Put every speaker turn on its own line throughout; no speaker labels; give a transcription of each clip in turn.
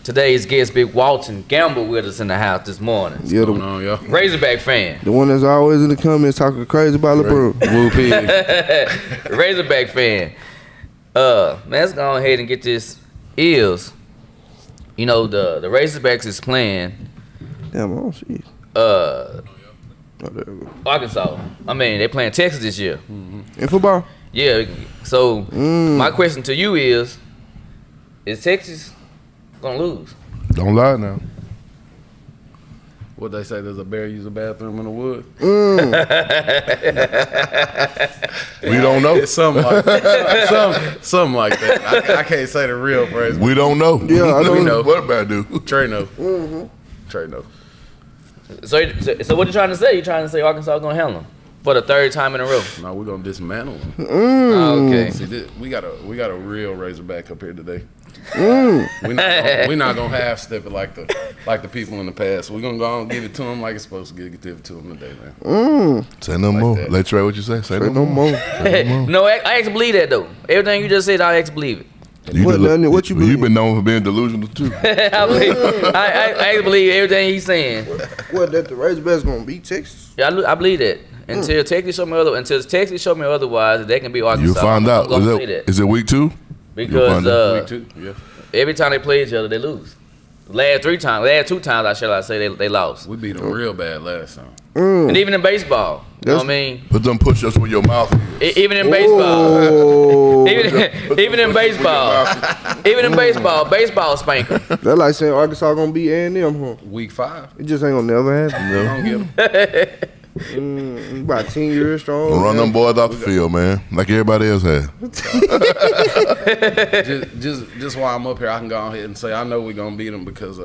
Today's guest, Big Walton Gamble, with us in the house this morning.
Yeah,
What's going on, y'all?
Razorback fan.
the one that's always in the comments talking crazy about LeBron.
Woo pig.
Razorback fan. Man, let's go ahead and get this. The Razorbacks is playing
Damn, I don't see it. Oh, there we go.
Arkansas. I mean, they playing Texas this year.
In football?
Yeah. So my question to you is Texas gonna lose?
Don't lie now.
What they say? There's a bear use a bathroom in the woods.
We don't know.
It's something like that. something like that. I can't say the real phrase.
We don't know.
Yeah, I
We
don't
know.
What about do?
Trey know. Trey know.
So what you trying to say? You trying to say Arkansas gonna handle them for the third time in a row?
No, we're gonna dismantle them.
Okay.
See, we got a real Razorback up here today. We're not gonna half step it like the people in the past. We're gonna go and give it to them like it's supposed to give it to them today, man.
Say no
Like
more.
that.
Let Trey what you say. Say no
no
more.
more.
No, I actually believe that though. Everything you just said, I actually believe it.
What you believe?
You've been known for being delusional too.
I actually believe everything he's saying.
What, that the Razorbacks gonna beat Texas?
Yeah, I believe that. Until Texas show me otherwise, they can be Arkansas.
You find out.
I'm gonna say that.
Is it week 2?
Because
find out.
Week 2, yeah.
every time they play each other, they lose. Last 2 times, I say they lost.
We beat them real bad last time.
And even in baseball, you know what I mean?
Put them push-ups with your mouth.
Even in baseball,
Oh,
even in baseball, baseball spanker.
that's like saying Arkansas gonna beat A&M, huh?
Week 5.
It just ain't gonna never happen.
We don't get them.
About 10 years strong.
Run them boys off the field, man, like everybody else has.
just while I'm up here, I can go ahead and say I know we're gonna beat them because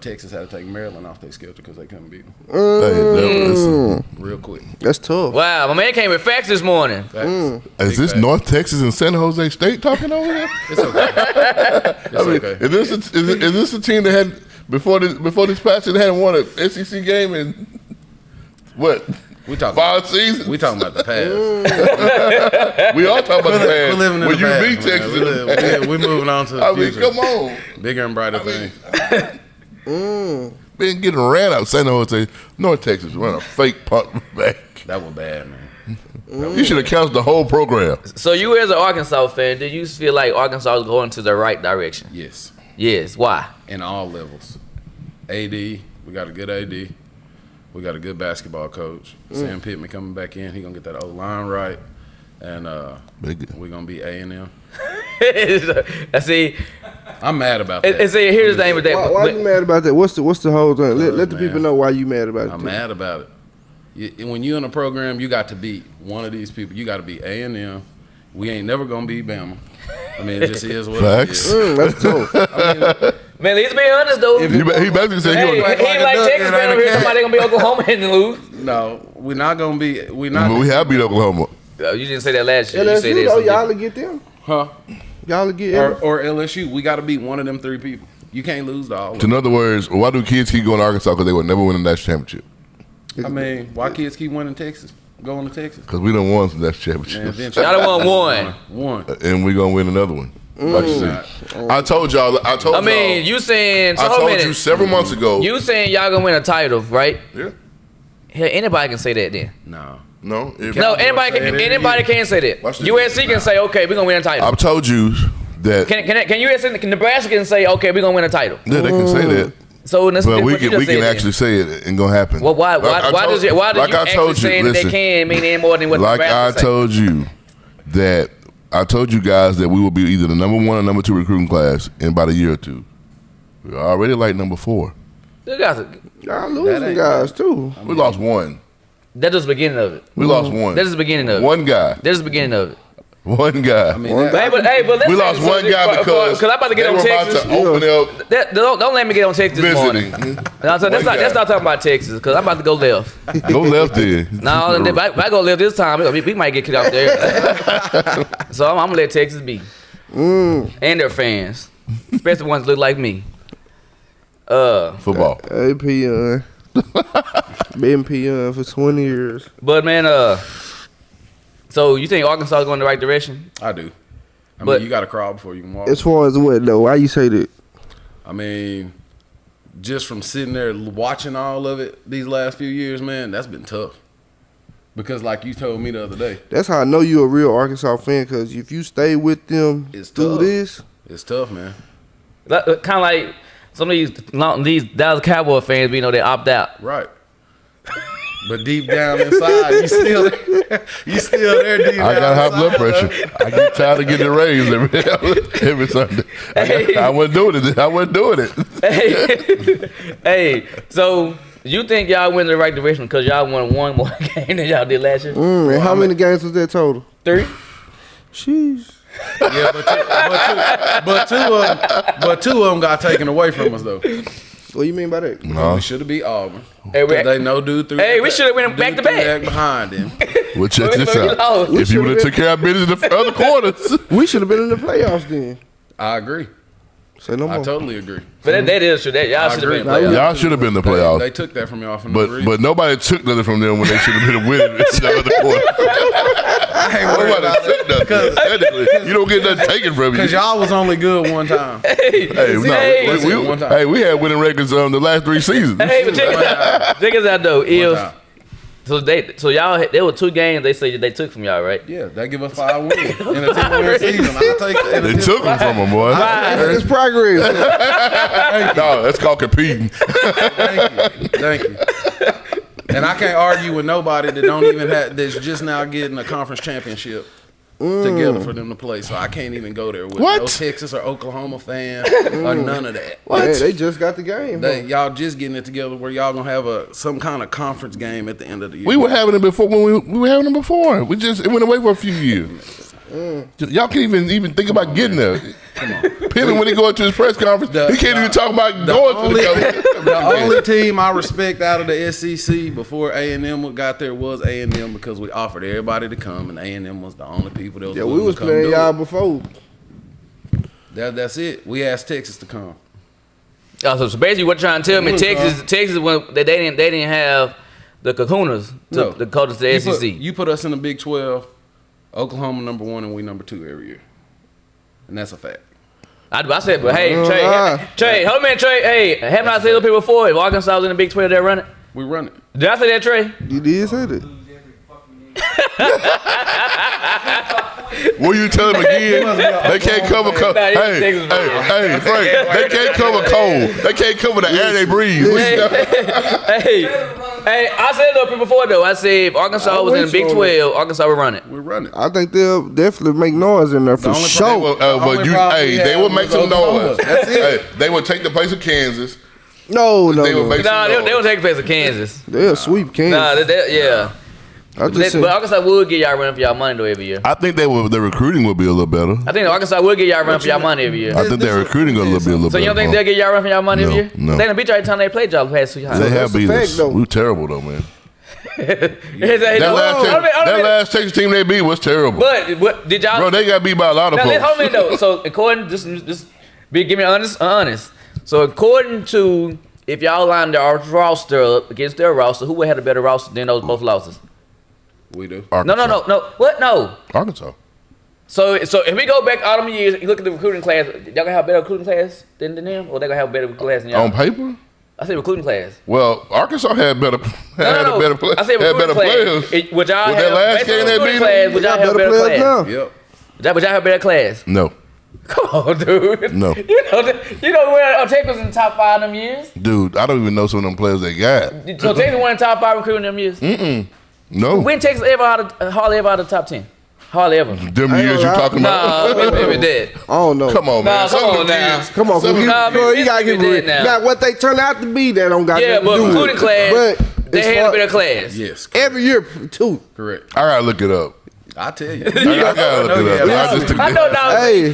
Texas had to take Maryland off their schedule because they couldn't beat them
Listen,
real quick.
That's tough.
Wow, my man came with facts this morning.
Facts.
is
Big
this
facts.
North Texas and San Jose State talking over here?
It's okay. It's okay.
Is this a team that had before this past year they hadn't won an SEC game in what?
We talking
5 seasons?
We talking about the past.
We all talking about the
We're
past.
living in
When
the
you
past,
beat
man.
Texas,
We're moving on to the
I mean,
future.
come on.
Bigger and brighter things.
Been getting ran out. San Jose, North Texas, run a fake punt back.
That was bad, man.
You should have canceled the whole program.
So you as an Arkansas fan, do you feel like Arkansas is going to the right direction?
Yes,
Yes. Why?
in all levels. AD, we got a good AD. We got a good basketball coach. Sam Pittman coming back in. He gonna get that O-line right, and we're gonna be A&M.
I see.
I'm mad about that.
And see, here's the thing with that.
Why you mad about that? What's the whole thing? Let the
man,
people know why you mad about it.
I'm mad about it. When you in a program, you got to beat one of these people. You got to be A&M. We ain't never gonna beat Bama. I mean, it just is what
Facts.
it is.
That's tough.
Man, let's be honest though.
He basically said
Hey,
he
he
was.
like Texas fan over here. Somebody gonna be Oklahoma and lose.
No, we're not gonna be. We're not.
We have beat Oklahoma.
You didn't say that last year. You
LSU
said
though,
that.
y'all will get them.
Huh?
Y'all will get
Or LSU. We got to beat one of them 3 people. You can't lose to all of
In
them.
other words, why do kids keep going to Arkansas? Because they would never win a national championship.
I mean, why kids keep winning Texas? Going to Texas?
Because we done won some national
Man,
championships.
eventually-
Y'all done won
One.
And we going to win another one. Like you said. I told y'all.
I mean, you saying so
I
hold a
told
minute.
you several months ago.
You saying y'all gonna win a title, right?
Yeah.
Hell, anybody can say that then.
No.
No.
No, anybody can say that.
Watch this.
USC can say, okay, we're gonna win a title.
I've told you that.
Can USC, can Nebraska can say, okay, we're gonna win a title.
Yeah, they can say that.
So that's
But we
what you
can
just said
actually say it and gonna happen.
Well, why does you actually saying that they
listen,
can mean any more than what
like I
Nebraska say?
told you that I told you guys that we will be either the number 1 or number 2 recruiting class in about a year or 2. We're already like number 4.
You guys,
Y'all losing guys too.
We lost 1.
that's just the beginning of it.
We lost 1.
That's just the beginning of it.
1 guy.
That's just the beginning of it.
1 guy.
I mean,
One
that,
But let's
We lost 1 guy because
I'm about to get
they
on
were
Texas.
about to open up
Don't let me get on Texas this morning.
visiting.
No, so
One guy.
let's not talk about Texas because I'm about to go left.
Go left there.
No, if I go left this time, we might get kicked out there. So I'm gonna let Texas be, and their fans, especially ones that look like me.
Football.
Hey, Peon. Been Peon for 20 years.
But man, so you think Arkansas is going in the right direction?
I do. I
But-
mean, you got to crawl before you can walk.
As far as what though? Why you say that?
I mean, just from sitting there watching all of it these last few years, man, that's been tough. Because like you told me the other day.
That's how I know you're a real Arkansas fan, because if you stay with them through this.
It's tough, man.
Kind of like some of these Dallas Cowboy fans, they opt out.
Right. But deep down inside, you still there deep down.
I got high blood
inside,
pressure. I get tired of getting raised every Sunday. I wasn't doing it.
Hey, so you think y'all went in the right direction because y'all won one more game than y'all did last year?
And how many games was that total?
3.
Sheesh.
Yeah, but two of them got taken away from us though.
What you mean by that?
No.
We should have beat Auburn.
Hey,
They know dude through.
Hey, we should have went back to back
behind him.
Well, check this out. If you would have took care of business in the other quarters,
We should have been in the playoffs then.
I agree.
Say no more.
I totally agree.
But that is true. Y'all should have been in the playoffs.
y'all should have been in the playoffs.
They took that from y'all for no reason.
But nobody took nothing from them when they should have been winning in the other quarter.
I ain't worried
Nobody
about
took nothing. Technically, you don't get nothing taken from you.
because y'all was only good one time.
We had winning records the last 3 seasons.
Hey, but check us out though. So y'all, there were 2 games they say they took from y'all, right?
Yeah, they give us 5 wins in a 10-win season. I'll take that.
They took them from them, boy.
It's progress.
No, that's called competing.
Thank you. And I can't argue with nobody that don't even have that's just now getting a conference championship together for them to play. So I can't even go there with no Texas or Oklahoma fan or none of that.
Hey, they just got the game.
Y'all just getting it together where y'all gonna have some kind of conference game at the end of the year.
We were having it before when we were having it before. It went away for a few years. Y'all can't even think about getting there.
Come on.
Pittman, when he go into his press conference, he can't even talk about going to the
only team I respect out of the SEC before A&M got there was A&M because we offered everybody to come, and A&M was the only people that was willing
we was
to come
playing
do
y'all
it.
before.
That's it. We asked Texas to come.
Oh, so basically, what you're trying to tell me, Texas, when they didn't have the Kahunas to go to the SEC.
You put us in the Big 12, Oklahoma number 1, and we number 2 every year, and that's a fact.
I said, but hey, Trey, hold a minute, Trey. Hey, haven't I said to people before? If Arkansas was in the Big 12, they're running.
We run it.
Did I say that, Trey?
You did say that.
Will you tell them again? They can't cover cold. Hey, Frank, they can't cover cold. They can't cover the air they breathe.
Hey, I said it up before though. I said if Arkansas was in the Big 12, Arkansas would run it.
We run it.
I think they'll definitely make noise in there for sure.
They will make some noise.
That's it.
Hey, they will take the place of Kansas.
No.
They will
take the place of Kansas.
They'll sweep Kansas.
Yeah. But Arkansas would get y'all running for y'all money though every year.
I think their recruiting will be a little better.
I think Arkansas would get y'all running for y'all money every year.
I think their recruiting will be a little better.
So you don't think they'll get y'all running for y'all money every year?
No.
They done beat y'all every time they played y'all past 2 years.
They have beat us. We were terrible though, man. That last Texas team they beat was terrible.
But what did y'all?
Bro, they got beat by a lot of folks.
Hold on though. So according, give me honest. So according to if y'all lined our roster up against their roster, who would have a better roster than those both losses?
We do.
Arkansas.
No. What? No.
Arkansas.
So if we go back all them years, you look at the recruiting class, y'all gonna have a better recruiting class than them, or they gonna have a better class than y'all?
On paper?
I say recruiting class.
Well, Arkansas had better players.
I say recruiting class. Would y'all have
that last game they beat
class? Would y'all have a better class?
Yep.
Would y'all have a better class?
No.
Come on, dude.
No.
You know where Texas was in the top 5 them years?
Dude, I don't even know some of them players they got.
So Texas won in the top 5 recruiting them years?
No.
When Texas hardly ever out of the top 10? Hardly ever.
Them years you talking about?
Nah, maybe dead.
I don't know.
Come on, man.
Come on now.
Come on, you gotta get rid. Now, what they turn out to be, that don't got nothing to do with it.
Recruiting class,
But
they had a better class.
Yes.
every year, too.
Correct.
I gotta look it up.
I tell you.
I gotta look it up.
I know now.
Hey,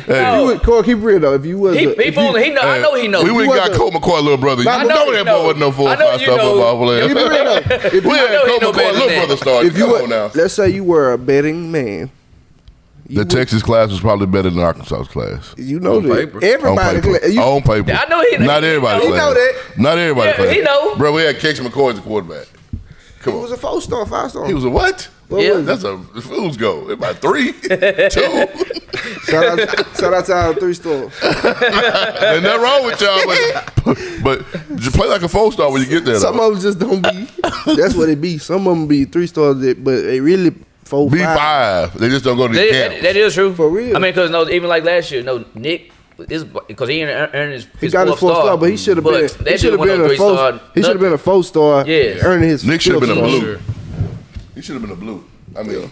Corey, keep it real though. If you was,
He fooling. He know. I know he knows.
We went got Colt McCoy, little brother. You
I know
know
he
that
know.
boy wasn't no 4 or
I know
5
you
star
know.
football player.
keep it real though. If
We
you,
had
know he
Colt
know
McCoy,
better
little
than
brother
that.
started.
if you
Come on
were,
now.
let's say you were a betting man,
The Texas class was probably better than Arkansas's class.
you know
On
that.
paper.
Everybody,
On paper.
I know he know.
Not everybody.
He know that.
Not everybody.
Yeah, he know.
Bro, we had Casey McCoy as a quarterback. Come
He was
on.
a 4-star, 5-star.
He was a what?
Yeah.
That's a fool's goal. About 3, 2.
Shout out to our 3-star.
Ain't nothing wrong with y'all, but just play like a 4-star when you get there.
Some of them just don't be. That's what it be. Some of them be 3-stars, but they really 4, 5.
They just don't go to the camp.
That is true.
For real.
I mean, because even like last year, Nick is because he earned his
He got his 4-star, but he should have been. He should have been a 4. He should have been a 4-star.
Yeah,
earning his.
Nick should have been a blue.
Sure.
He should have been a blue. I mean,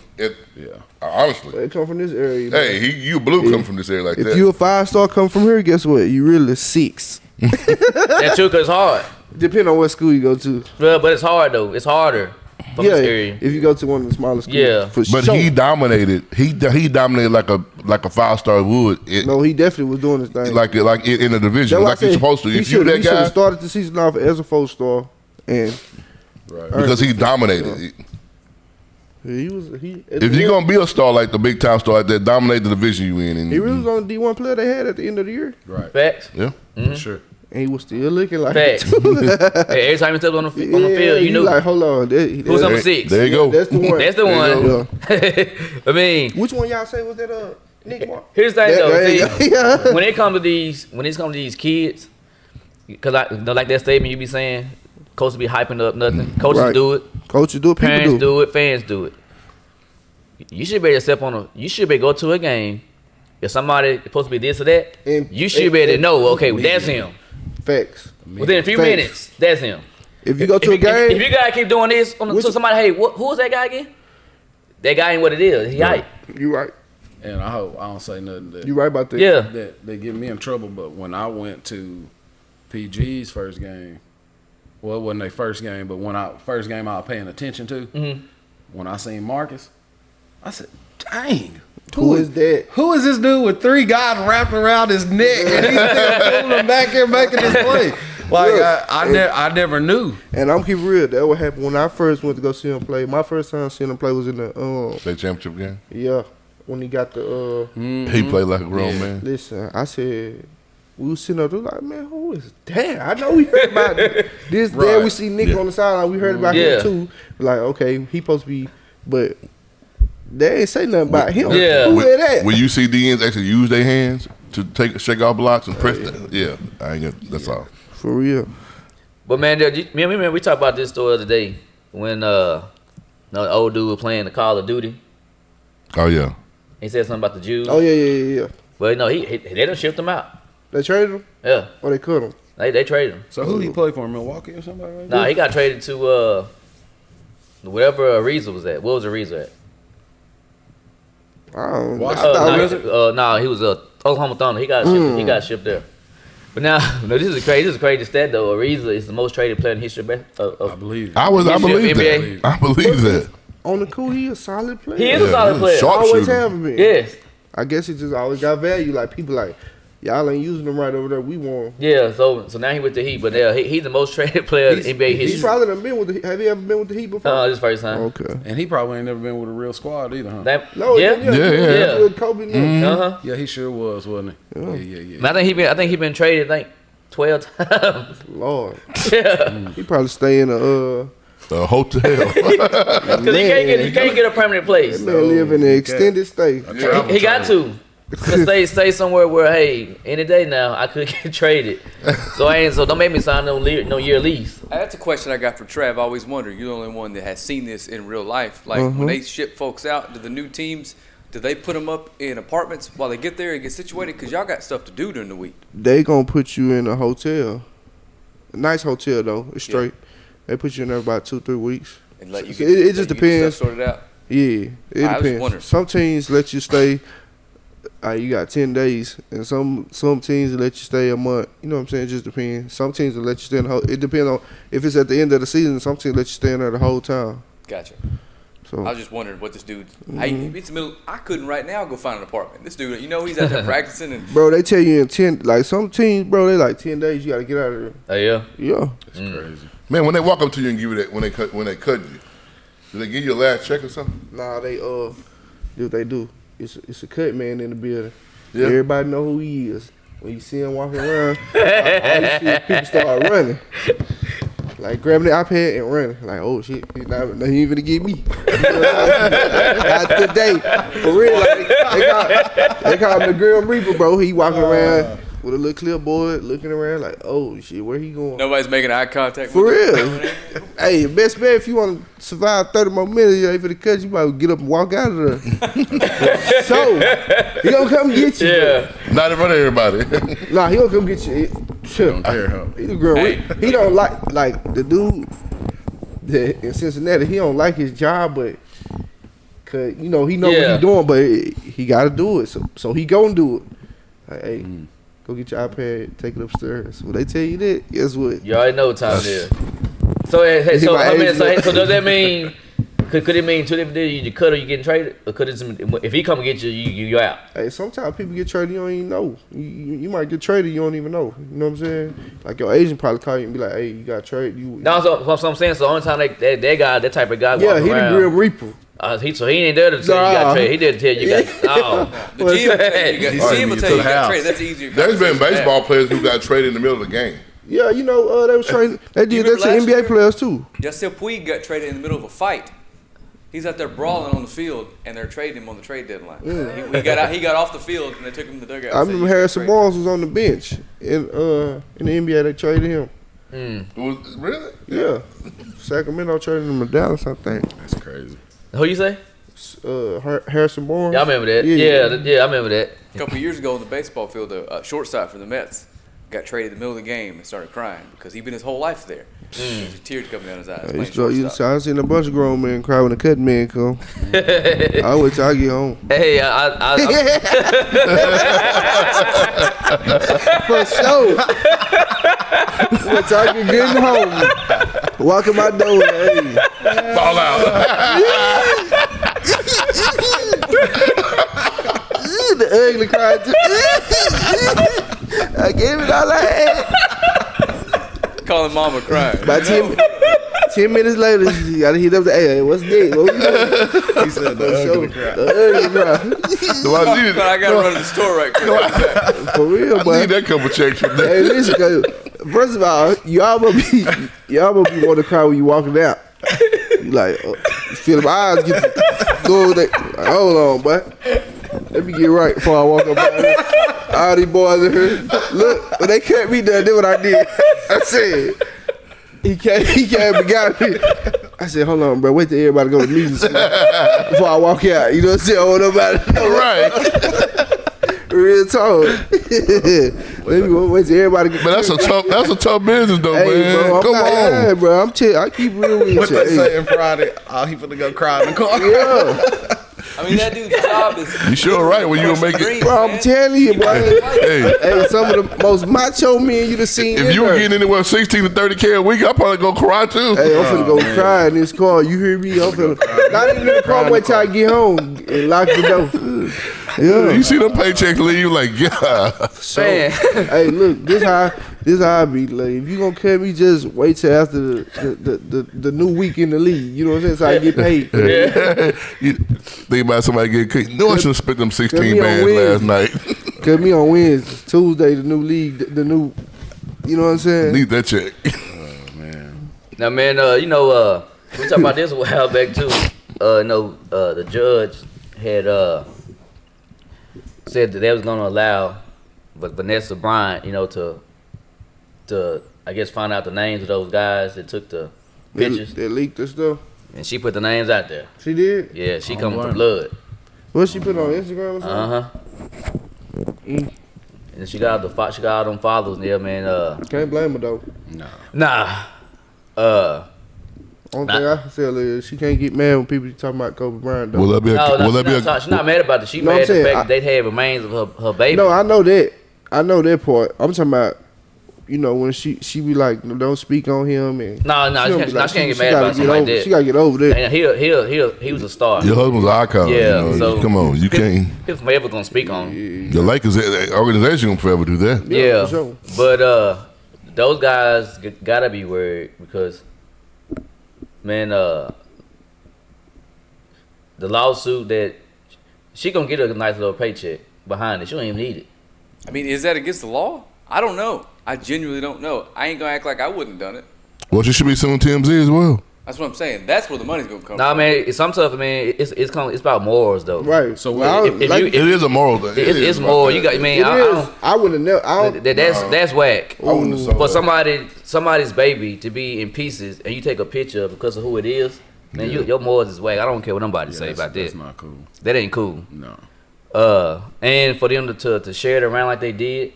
honestly.
They come from this area.
Hey, you blue come from this area like that.
If you a 5-star come from here, guess what? You really 6.
that's true because it's hard.
Depending on what school you go to.
Well, but it's hard though. It's harder from this area.
If you go to one of the smaller schools.
Yeah.
For
But
sure.
he dominated. He dominated like a 5-star would.
No, he definitely was doing his thing.
Like in the division,
That's why I
like he's
said
supposed to.
he
If you
should
that
have
guy,
started the season off as a 4-star, and
because he dominated.
he was
If you're gonna be a star like the big time star like that, dominate the division you in. And
he really was on the D1 player they had at the end of the year,
Right.
Facts.
yeah.
For sure.
and he was still looking like
Facts.
it.
Hey, every time he stepped on the field,
Yeah,
you knew
like, hold on,
who's number 6.
There you go.
That's the one.
That's the one.
Yeah.
I mean,
Which one y'all say was that? Nick Mark.
here's the thing
There you
though. See,
go. Yeah.
when it comes to these kids, because like that statement you be saying, coaches be hyping up nothing. Coaches
Right.
do it.
Coaches do it. People
Parents
do.
do it. Fans do it. You should be able to step on you should be able to go to a game. If somebody is supposed to be this or that,
And-
you should be able to know. Okay, well, that's him.
Facts.
Within a few
Facts.
minutes, that's him.
If you go to a
If
game,
you gotta keep doing this to somebody, hey, who is that guy again? That guy ain't what it is. He hype.
you right.
And I hope I don't say nothing that
You right about that.
Yeah.
that get me in trouble. But when I went to PG's first game, well, it wasn't their first game, but first game I was paying attention to,
Mm-hmm.
when I seen Marcus, I said, "Dang,
Who is that?
who is this dude with 3 guys wrapped around his neck and he's still pulling back here making this play?" Like
Look,
I never knew.
And I'm keep real. That what happened when I first went to go see him play. My first time seeing him play was in the
State championship game.
when he got the
He played like a grown man.
Listen, I said we was sitting up there like, man, who is that? I know we heard about this.
Right.
There we see Nick on the sideline. We heard about
Yeah.
him too. Like, okay, he supposed to be, but they ain't say nothing about him.
Yeah.
Who is that?
When you see DNs actually use their hands to shake off blocks and press that, I ain't gonna, that's all.
For real.
But man, we talked about this story the other day when the old dude was playing the Call of Duty.
Oh yeah.
He said something about the Jews.
Oh yeah.
But no, they done shipped him out.
They traded him
Yeah,
or they cut him.
they traded him.
So who he play for? Milwaukee or somebody? Right?
Nah, he got traded to wherever Ariza was at. What was Ariza at?
I don't know.
Washington.
He was Oklahoma Thunder. He got shipped there. But now, this is a crazy stat though. Ariza is the most traded player in history of
I believe it.
I believe
NBA.
that. I believe that.
On the cool, he a solid player.
He is a solid
he's a
player.
sharp-
Always
shooter.
have been.
Yes.
I guess he just always got value. Like people like y'all ain't using him right over there. We want.
Yeah. So now he with the Heat, but he's the most traded player in NBA
He's
history.
probably done been with the. Have you ever been with the Heat before?
This first time.
Okay.
And he probably ain't never been with a real squad either, huh?
No.
Yeah.
Yeah.
With Kobe. No.
Uh-huh.
Yeah, he sure was, wasn't he? Yeah.
And I think he been traded like 12 times.
Lord.
Yeah.
He probably stay in a.
A hotel.
Because he can't get a permanent place.
That man live in an extended stay.
He got to. Stay somewhere where, hey, any day now I could get traded. So don't make me sign no year lease.
That's a question I got for Trav. I always wonder. You're the only one that has seen this in real life. Like when they ship folks out to the new teams, do they put them up in apartments while they get there and get situated? Because y'all got stuff to do during the week.
They gonna put you in a hotel. A nice hotel though. It's straight. They put you in there about 2-3 weeks.
And let you
It
get,
just
let you get
depends.
stuff sorted out.
Yeah, it
I was
depends.
wondering.
Some teams let you stay. You got 10 days, and some teams will let you stay a month. You know what I'm saying? It just depends. Some teams will let you stay in the whole. It depends on if it's at the end of the season. Some teams let you stay in there the whole time.
Gotcha.
So
I was just wondering what this dude. It's the middle. I couldn't right now go find an apartment. This dude, he's out there practicing and.
bro, they tell you in 10. Like some teams, bro, they like 10 days. You gotta get out of there.
Oh yeah.
Yeah.
It's crazy.
Man, when they walk up to you and give you that, when they cut you, do they give you a last check or something?
Nah, they do what they do. It's a cut man in the building.
Yeah.
Everybody know who he is. When you see him walking around, all you see is people start running. like grabbing the iPad and running. Like, oh shit, he ain't gonna get me. Not today. For real, like they call him the Grim Reaper, bro. He walking around with a little clipboard, looking around like, oh shit, where he going?
Nobody's making eye contact.
For
with
real. Hey, best bet if you want to survive 30 more minutes, you ain't finna cut, you might get up and walk out of there. So, he gonna come get you.
Yeah.
Not in front of everybody.
Nah, he gonna come get you.
Don't care, huh?
He the girl. He don't like the dude that in Cincinnati. He don't like his job, but cause he know what he doing, but he gotta do it. So he gonna do it. Like, hey, go get your iPad, take it upstairs. When they tell you that, guess what?
You already know what time it is. So does that mean? Could it mean 2 different things? You cut or you getting traded, or could it? If he come and get you, you out.
Hey, sometimes people get traded, you don't even know. You might get traded, you don't even know. You know what I'm saying? Like your agent probably call you and be like, "Hey, you got traded."
No, so I'm saying. So the only time that guy, that type of guy,
yeah, he
around,
the Grim Reaper.
So he ain't there to tell you got traded. He didn't tell you got. Oh,
The GM will tell you got traded. That's easier.
There's been baseball players who got traded in the middle of the game.
Yeah, they was trading. They did that to NBA players too.
Yasiel Puig got traded in the middle of a fight. He's out there brawling on the field, and they're trading him on the trade deadline. He got off the field, and they took him to the dugout.
I remember Harrison Barnes was on the bench in the NBA. They traded him.
Really?
Yeah, Sacramento traded him to Dallas, I think.
That's crazy.
who you say?
Harrison Barnes.
Yeah, I remember that. Yeah, I remember that.
A couple of years ago on the baseball field, a shortstop for the Mets got traded in the middle of the game and started crying because he'd been his whole life there. There's tears coming down his eyes.
I seen a bunch of grown men cry when the cutting man come. I'll wait till I get home.
Hey,
For sure. Wait till I get getting home. Walking my door. Hey.
Fall out.
The ugly cry too. I gave it all I had.
Calling mama crying.
By 10 minutes later, you gotta hit up the hey, what's that? What we doing?
He said the ugly crap.
The ugly cry.
But I gotta run to the store right quick.
For real,
I
boy.
need that couple checks from there.
Hey, listen, 'cause first of all, y'all gonna be want to cry when you walking out. You like, you feel my eyes get to go with that. Like, hold on, boy. Let me get right before I walk up out here. All these boys in here. Look, when they cut me down, did what I did. I said, he came and got me. I said, hold on, bro. Wait till everybody go to meetings before I walk out. You know what I'm saying? I want nobody to know.
Right.
Real talk. Let me wait till everybody get.
But that's a tough business though,
Hey,
man.
bro,
Come on.
bro. I keep real with
What
you.
they say in Friday? Oh, he finna go cry in the car.
Yeah.
I mean, that dude's job is.
You sure right when you gonna make it.
Dreams,
Bro, I'm
man.
telling you, bro.
Hey,
Hey, some of the most macho men you done seen.
if you were getting anywhere 16 to 30K a week, I'd probably go cry too.
Hey, I'm finna go cry in this car. You hear me? I'm finna not even in the car. Wait till I get home and lock the door. Yeah.
You see them paychecks leave, like, yeah.
So,
Man.
hey, look, this how I be. Like, if you gonna cut me, just wait till after the new week in the league. You know what I'm saying? So I get paid.
You think about somebody getting kicked. No, I should have spent them 16
me on
bands last night.
Cut me on Wednesday, Tuesday, the new league, the new. You know what I'm saying?
Need that check.
Now, man, we talked about this a while back too. The judge had said that they was gonna allow Vanessa Bryant, to I guess find out the names of those guys that took the pictures,
They leaked this stuff.
and she put the names out there.
She did.
Yeah, she coming for blood.
What she put on Instagram or something?
And she got all them followers there, man.
Can't blame her though.
Nah.
Only thing I can tell is she can't get mad when people talking about Kobe Bryant though.
Will that be a,
She's not mad about it. She
No, I'm
mad at the
saying,
fact that they had remains of her baby.
No, I know that. I know that part. I'm talking about, when she be like, don't speak on him and
No,
she don't be
she can't get mad about something like that.
She gotta get over that.
And he was a star.
Your husband's an icon.
Yeah, so
come on, you can't.
He's forever gonna speak on him.
The Lakers organization gonna forever do that.
Yeah,
for sure.
but those guys gotta be worried because, man, the lawsuit that she gonna get a nice little paycheck behind it. She don't even need it.
I mean, is that against the law? I don't know. I genuinely don't know. I ain't gonna act like I wouldn't done it.
Well, she should be suing TMZ as well.
That's what I'm saying. That's where the money's gonna come
Nah,
from.
man, some stuff, man. It's about morals, though.
Right.
So
It is a moral thing.
It's moral. You got, man.
I wouldn't know. I don't.
That's whack.
I wouldn't have sold
For
that.
somebody's baby to be in pieces and you take a picture because of who it is, man, your morals is whack. I don't care what nobody say about that.
That's not cool.
That ain't cool.
No.
And for them to share it around like they did,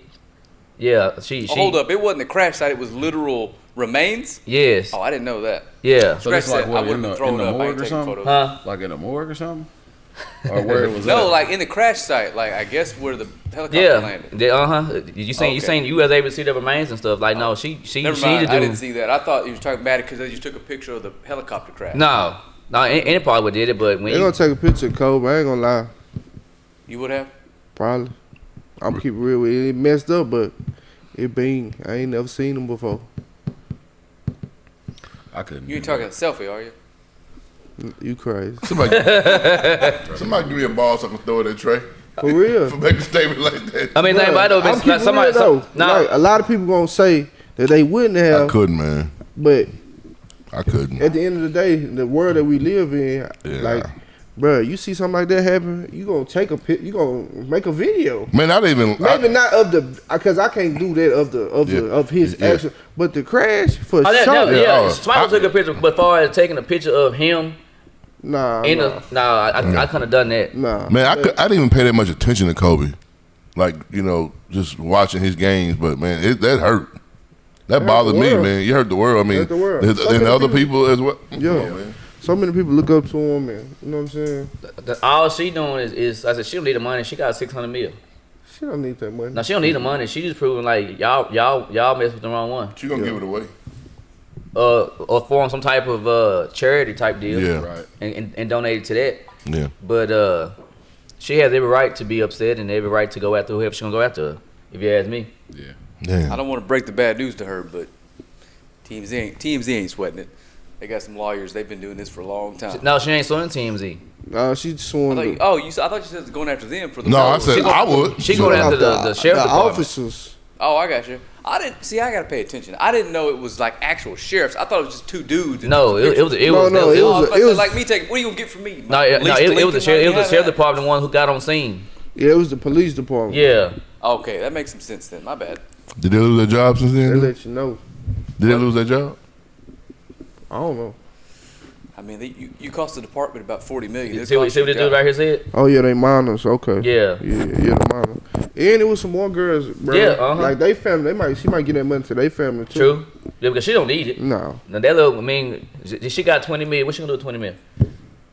yeah, she
Hold up, it wasn't a crash site. It was literal remains.
Yes.
Oh, I didn't know that.
Yeah.
So it's like
I
what,
would've
in
been
the
thrown up. I ain't
morgue or
taking
something?
photos.
Huh?
Like in a morgue or something? Or where it was
No,
at?
like in the crash site, like I guess where the helicopter
Yeah.
landed.
You saying
Okay.
you was able to see the remains and stuff? Like no, she
Never
need
mind,
to do.
I didn't see that. I thought you was talking about it because they just took a picture of the helicopter crash.
No, any part would did it, but when
They gonna take a picture of Kobe. I ain't gonna lie.
You would have?
Probably. I'm keep it real with it. It messed up, but it been. I ain't never seen them before.
I couldn't.
You ain't
do
talking a selfie, are you?
You crazy.
Somebody give me a ball so I can throw it at Trey.
For real.
For making a statement like that.
I mean, think about it though,
I'm
it's
keeping
like somebody.
real, though.
No,
Like, a lot of people gonna say that they wouldn't
I
have,
couldn't, man.
but
I couldn't.
at the end of the day, the world that we live in,
Yeah.
like, bruh, you see something like that happen, you gonna take a pic, you gonna make a video.
Man, I didn't even.
Maybe not of the, because I can't do that of his
Yeah.
action, but the crash for
oh,
sure.
yeah. Smiley took a picture, but as far as taking a picture of him
Nah,
in
nah,
I couldn't have done that.
nah.
Man, I didn't even pay that much attention to Kobe. Like, just watching his games, but man, that hurt. That bothered
the
me,
world.
man. You hurt the world. I mean,
Hurt the world.
and
So many
other
people-
people as well.
Yeah.
Man.
So many people look up to him, and you know what I'm saying.
All she doing is I said she don't need the money. She got 600 mil.
She don't need that money.
Now she don't need the money. She just proving like y'all messed with the wrong one.
She gonna give it away.
Or form some type of charity type deal.
Yeah.
Right.
And donate it to that.
Yeah.
But she has every right to be upset and every right to go after whoever she's gonna go after her, if you ask me.
Yeah.
Damn.
I don't want to break the bad news to her, but TMZ ain't sweating it. They got some lawyers. They've been doing this for a long time.
No, she ain't suing TMZ.
She
I
sworn
thought,
to
I thought you said going after them for the.
No, I
photos.
said I would.
She going after the sheriff's department.
officers.
Oh, I got you. I didn't see. I gotta pay attention. I didn't know it was like actual sheriffs. I thought it was just two dudes. and
No,
took
it was
pictures.
it was
No,
it
it
was
was-
I said, like me taking. What are you gonna get from me?
no, it was the sheriff department one who got on scene.
Yeah, it was the police department.
Yeah.
Okay, that makes some sense then. My bad.
Did they lose their job since
They
then?
let you know.
Did they lose their job?
I don't know.
I mean, you cost the department about $40 million.
See what this dude right here said?
Oh yeah, they minors. Okay.
Yeah.
Yeah, the minors. And it was some more girls, bro.
Yeah, uh-huh.
Like they family, she might get that money to their family too.
True. Yeah, because she don't need it.
No.
Now that little, I mean, she got 20 million. What she gonna do with 20 million?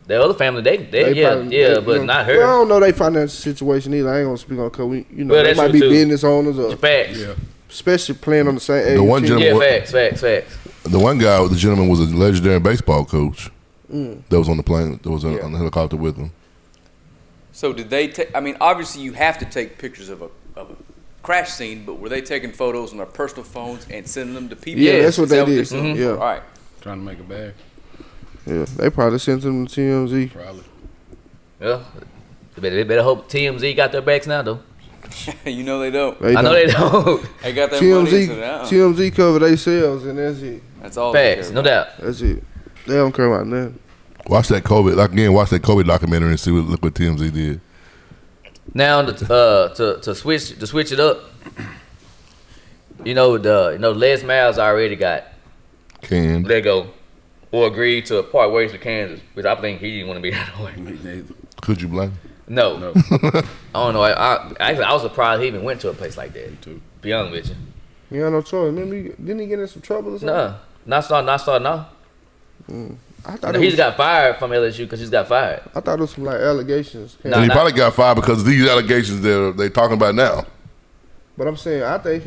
The other family, they
probably-
but
you know,
not
Well, I
her.
don't know their financial situation either. I ain't gonna speak on because we,
Well,
they
that's
might
true,
be
too.
business owners or
Facts.
Yeah.
especially playing on the same age.
The one
team.
gentleman-
Yeah, facts.
The one guy, the gentleman, was a legendary baseball coach. That was on the plane. That was on the helicopter with him.
So did they take? I mean, obviously you have to take pictures of a crash scene, but were they taking photos on their personal phones and sending them to people?
Yeah, that's what
Is that
they did.
they're doing?
Yeah.
All right.
Trying to make a bag.
Yeah, they probably sent them to TMZ.
Probably.
Yeah. They better hope TMZ got their backs now, though.
You know they don't.
I know they don't.
They got their money. So
TMZ cover themselves and that's it.
that's all. they
Facts,
care
no
about.
doubt.
That's it. They don't care about nothing.
Watch that Kobe. Watch that Kobe documentary and see look what TMZ did.
Now to switch it up, Les Miles already got
Canned.
let go or agreed to part ways with Kansas, which I think he didn't want to be that way.
Me neither.
Could you blame?
No,
No.
I don't know. I was surprised he even went to a place like that.
too.
Be honest with you.
You got no choice. Remember, didn't he get in some trouble or something?
No, not starting now.
I thought
He
it
just got fired from LSU because he's got fired.
I thought it was some like allegations.
Nah,
And he
nah.
probably got fired because of these allegations they talking about now.
But I'm saying I think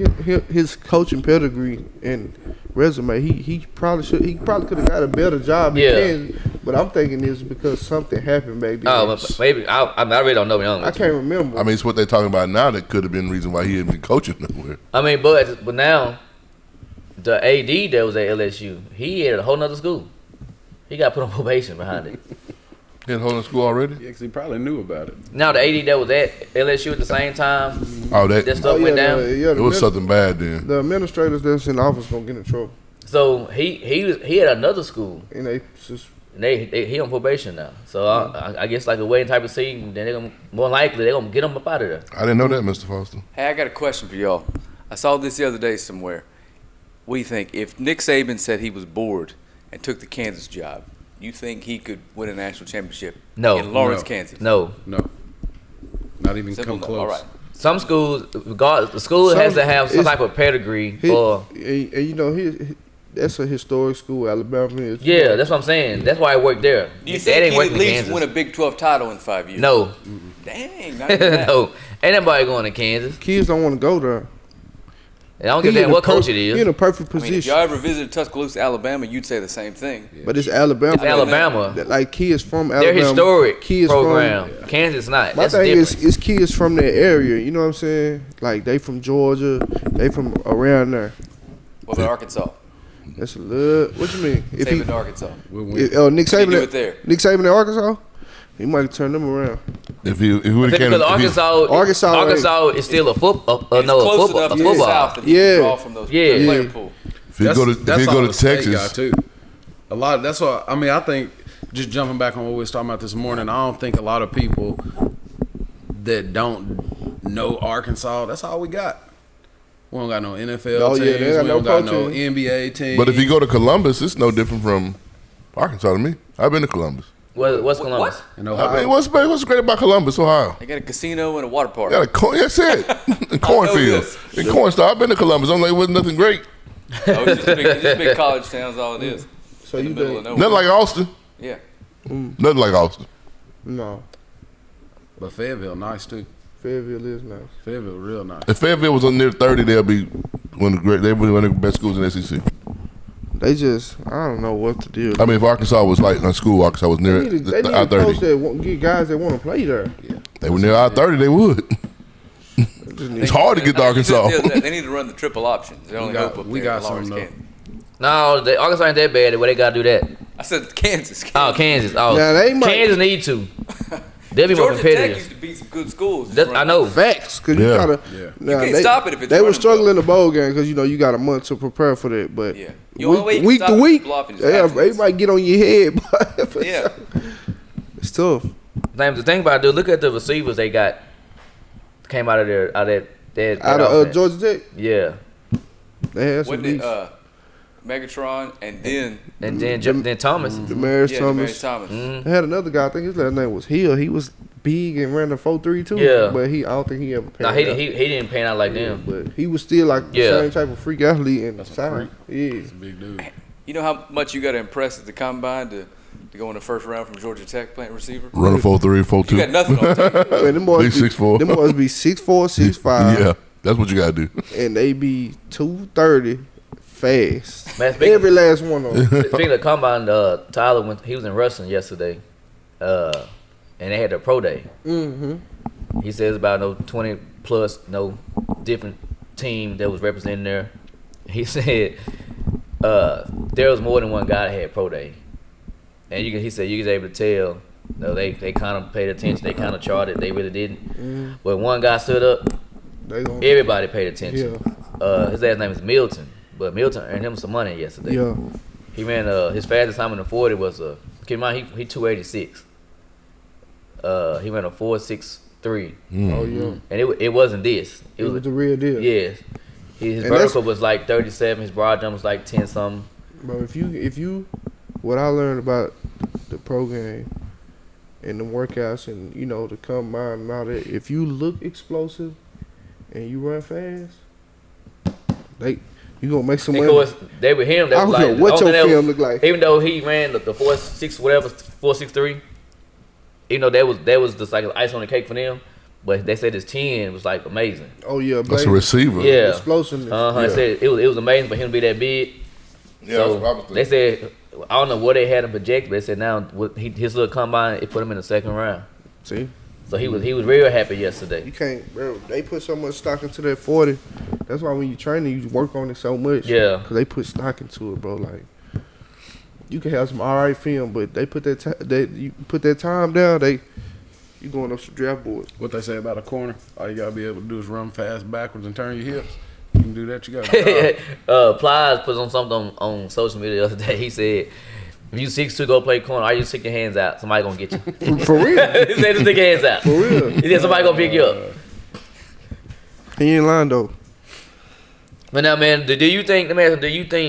his coaching pedigree and resume, he probably could have got a better job
Yeah.
in Kansas. But I'm thinking it's because something happened back then.
Oh, but maybe I really don't know.
I can't remember.
I mean, it's what they're talking about now that could have been the reason why he hadn't been coaching nowhere.
I mean, but now the AD that was at LSU, he at a whole nother school. He got put on probation behind it.
He had holding school already?
He actually probably knew about it.
Now the AD that was at LSU at the same time,
Oh,
that stuff went down.
Yeah,
it was something bad then.
The administrators that's in office gonna get in trouble.
So he had another school.
And they just
He on probation now. So I guess like a waiting type of season, then they're gonna more likely they're gonna get him up out of there.
I didn't know that, Mr. Foster.
Hey, I got a question for y'all. I saw this the other day somewhere. What do you think? If Nick Saban said he was bored and took the Kansas job, you think he could win a national championship in Lawrence, Kansas?
No.
Not even
Simple
come
no.
close.
All right.
Some schools, regardless, the school has to have some type of pedigree.
and you know that's a historic school. Alabama is.
Yeah, that's what I'm saying. That's why I worked there.
Do you
That
think
ain't
he
working
at
in
least
Kansas.
win a Big 12 title in 5 years?
No,
Dang. Not even that.
no, ain't nobody going to Kansas.
Kids don't want to go there.
And I don't give a damn what coach it
He
is.
in a perfect
I mean, if
position.
y'all ever visited Tuscaloosa, Alabama, you'd say the same thing.
But it's Alabama.
It's Alabama.
Like kids from
They're
Alabama.
historic
kids
program. Kansas not.
My
That's
thing
different.
is kids from that area. You know what I'm saying? Like they from Georgia. They from around there.
What about Arkansas?
That's a little. What you mean? If
Saban to Arkansas.
We'll win.
Nick
What do you
Saban,
do it there?
Nick Saban in Arkansas, he might turn them around.
If he would have
because Arkansas is still a football.
It's close enough to the
football.
South that you
Yeah.
can draw from those
Yeah.
player
Yeah.
pool.
if he go to Texas,
guy too. A lot. That's what I mean. I think just jumping back on what we was talking about this morning. I don't think a lot of people that don't know Arkansas. That's all we got. We don't got no NFL
Oh, yeah,
teams.
they got
We
no
don't got no
coaching.
NBA teams.
but if you go to Columbus, it's no different from Arkansas to me. I've been to Columbus.
What's Columbus?
you know, how
I mean, what's great about Columbus, Ohio?
They got a casino and a water park.
Got a that's it. A cornfield.
this.
In Cornstar. I've been to Columbus. I'm like, it wasn't nothing great.
Oh, it's just big college towns, all it is.
So
In the
you
middle of
think?
nowhere.
Nothing like Austin.
Yeah.
Nothing like Austin.
No,
but Fayetteville nice too.
Fayetteville is nice.
Fayetteville real nice.
If Fayetteville was on near 30, they'll be one of the best schools in the SEC.
They just, I don't know what to do.
I mean, if Arkansas was like a school, Arkansas was near
They need a coach
I-30.
that get guys that want to play there.
They were near I-30, they would. It's hard to get to Arkansas.
They need to run the triple option. They only hope up
we
there
got
in Lawrence,
some, though.
Kansas.
No, Arkansas ain't that bad. Where they gotta do that?
I said Kansas.
Oh, Kansas. Oh,
Now, they might-
Kansas need to. They'll be more
Georgia Tech used
competitive.
to beat some good schools.
I know.
Facts, because
Yeah.
you gotta.
Yeah.
Now,
can't stop it if it's
They were
running
struggling in the bowl game because you got a month to prepare for that. But
Yeah. The only way you can
week
stop
to
it is
week,
bluffing is
yeah,
athletes.
everybody get on your head. But
Yeah.
it's tough.
The thing about it, dude, look at the receivers they got. Came out of there, out of that
Out of
offense.
Georgia Tech,
Yeah,
they had some
Wasn't it
beats.
Megatron and then
and then Thomas.
Demarius
yeah,
Thomas.
Demarius Thomas.
Mhm.
They had another guy. I think his last name was Hill. He was big and ran the 4.3 too.
Yeah.
but I don't think he ever.
No,
panned
he
out.
didn't pan out like them.
But he was still like the
Yeah.
same type of freak athlete and
That's a
size. Yeah.
Big dude.
You know how much you got to impress at the combine to go in the first round from Georgia Tech playing receiver?
Run a 4.3,
You
4.2.
got nothing on tape.
Man, them boys
Big 6'4".
Them boys be 6'4", 6'5",
Yeah, that's what you got to do.
and they be 230 fast.
Man, speaking-
Every last one of them.
Speaking of combine, Tyler he was in wrestling yesterday, and they had their pro day.
Mm-hmm.
He says about 20 plus different team that was representing there. He said there was more than one guy that had pro day, and he said you was able to tell. They kind of paid attention. They kind of charted. They really didn't. But one guy stood up.
They gon'
Everybody paid attention.
Yeah.
His last name is Milton, but Milton earned him some money yesterday.
Yeah.
He ran his fastest time in the 40 was keep in mind he 286. He ran a 4.63,
Oh yeah.
and it wasn't this.
It was the real deal.
Yeah. His
And
vertical was like 37. His broad jump was like 10 something.
Bro, if you, what I learned about the program and the workouts and the combine and all that, if you look explosive and you run fast, you gonna make some
And
money.
of course, they were him.
I
That
don't
was
know
like,
what
only
your
that
film
was-
look like.
Even though he ran the 4.6 whatever 4.63, that was just like an ice on the cake for them. But they said his 10 was like amazing.
Oh yeah,
That's a
baby.
receiver.
Yeah.
Explosiveness.
They
Yeah.
said it was amazing for him to be that big.
Yeah, that's what I was
So
thinking.
they said I don't know what they had him projected, but they said now his little combine it put him in the second round.
See,
So he was real happy yesterday.
you can't, bro. They put so much stock into that 40. That's why when you training, you work on it so much.
Yeah.
Cause they put stock into it, bro. Like, you can have some alright film, but they put you put that time down. You going up some draft boards.
What they say about a corner? All you gotta be able to do is run fast backwards and turn your hips. You can do that. You got
Plies put on something on social media the other day. He said, if you 6'2", go play corner, are you stick your hands out? Somebody gonna get you.
For real.
He said, just stick your hands out.
For real.
He said, somebody gonna pick you up.
He ain't lying though.
But now, man, do you think,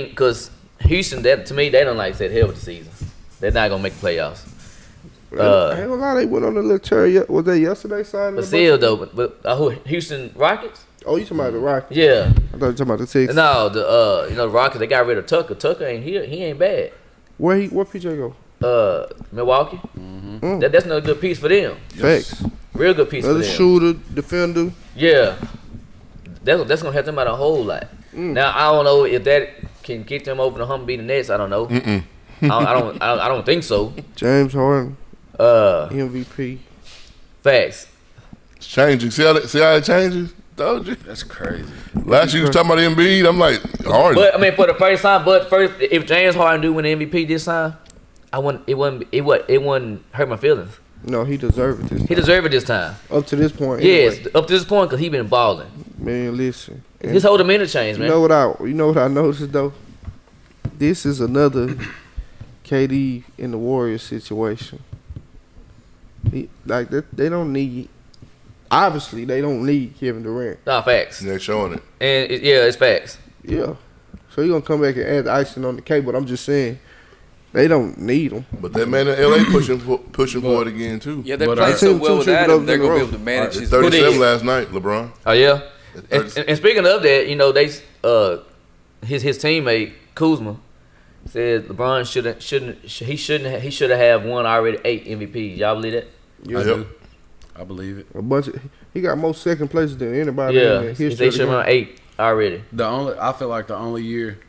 because Houston, that to me, they don't like set hell with the season. They're not gonna make the playoffs.
I ain't gonna lie, they went on a little tear. Was that yesterday signing?
But still, though, who, Houston Rockets?
Oh, you talking about the Rockets?
Yeah.
I thought you talking about the Texans.
No, the Rockets, they got rid of Tucker. Tucker ain't here. He ain't bad.
Where PJ go?
Milwaukee. Mm-hmm. That's another good piece for them.
Facts.
Real good piece
Another
for them.
shooter, defender.
Yeah. That's gonna help them out a whole lot. Now I don't know if that can get them over the hump, beat the Nets. I don't know. I don't think so.
James Harden. MVP.
Facts.
It's changing. See how it changes? Told you.
That's crazy.
Last year you was talking about Embiid. I'm like, Harden.
But I mean, for the first time. But first, if James Harden do win the MVP this time, it wouldn't hurt my feelings.
No, he deserved it this time.
He deserved it this time.
Up to this point.
Yes,
Anyway.
up to this point, because he been balling.
Man, listen.
His whole demeanor changed, man.
You know what I noticed though? This is another KD in the Warriors situation. They don't need. Obviously, they don't need Kevin Durant.
Nah, facts.
They're showing it.
And it's facts.
Yeah. So you're gonna come back and add the icing on the cake, but I'm just saying they don't need him.
But that man in LA pushing for it again too.
Yeah, they're
But
playing
I
so
seen
well
two
without
triple
him. They're
doubles
gonna
in
be
a
able to manage his.
37 last night, LeBron.
Oh yeah.
At
And speaking of that, they his teammate Kuzma said LeBron shouldn't have won already 8 MVPs. Y'all believe that?
Yeah.
I do. I believe it.
He got more second places than anybody
Yeah,
in the history.
they
of the
should
game.
have 8 already.
I feel like the only year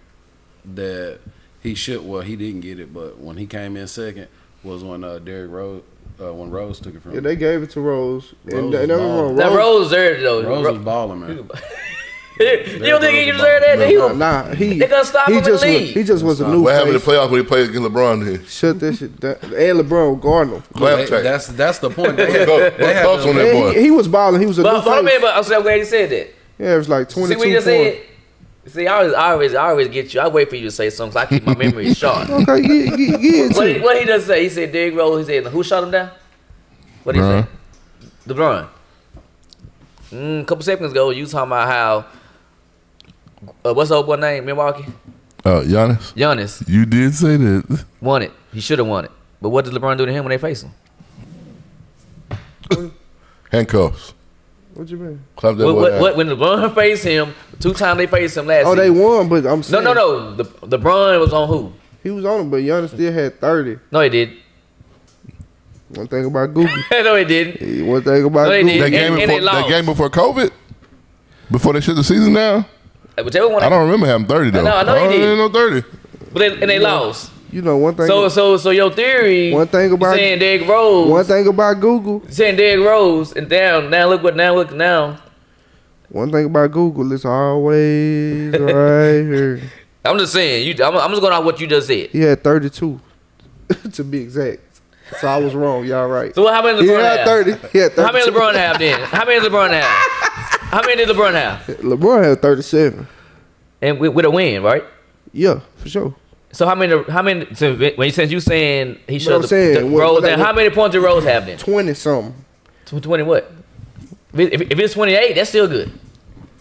that he didn't get it, but when he came in second was when Derrick Rose when Rose took it from
Yeah,
him.
they gave it to Rose.
Rose
And
was balling.
That Rose deserved it though.
Rose was balling, man.
You don't think he deserved that?
He
They gonna stop him in the league.
He just was a new
What happened in the
face.
playoffs when he played against LeBron then?
Shut that shit down. And LeBron guarding him.
Clap tape.
That's the point. They
Go
had
Bucks on that
And
boy.
he was balling. He was a new
But I
face.
mean, I'm glad you said that.
Yeah, it was like 22
See what you just
points.
said? See, I always get you. I wait for you to say something, so I keep my memory sharp.
Okay, get it.
What he does say? He said Derrick Rose. He said who shot him down? What did he say? LeBron. A couple seconds ago, you was talking about how what's the old boy name? Milwaukee.
Giannis.
Giannis
You did say that.
won it. He should have won it. But what did LeBron do to him when they faced him?
What
Handcuffs.
you mean?
Clap that boy down.
When LeBron faced him, 2 times they faced him last
Oh, they
season.
won, but I'm saying.
No. LeBron was on who?
He was on him, but Giannis still had 30.
No, he did.
One thing about Google.
No, he didn't.
One thing about
No, they
Google.
didn't. And they lost.
That game before COVID? Before they shut the season down?
Whichever one.
I don't remember having 30 though.
I know he did.
ain't no 30.
But they lost.
You know one thing.
So your theory.
One thing about-
saying Derrick Rose.
One thing about Google.
Saying Derrick Rose and now look now.
One thing about Google, it's always right here.
I'm just saying. I'm just going off what you just said.
He had 32, to be exact. So I was wrong. Y'all right.
So how many
He
LeBron
had
have?
30. He had 32.
How many LeBron have then? How many LeBron have? How many did LeBron have?
LeBron had 37.
And with a win, right?
Yeah, for sure.
So how many? So since you saying he
I'm
showed
saying,
the
what-
Rose,
what-
then how many points did Rose have then?
20 something.
20 what? If it's 28, that's still good.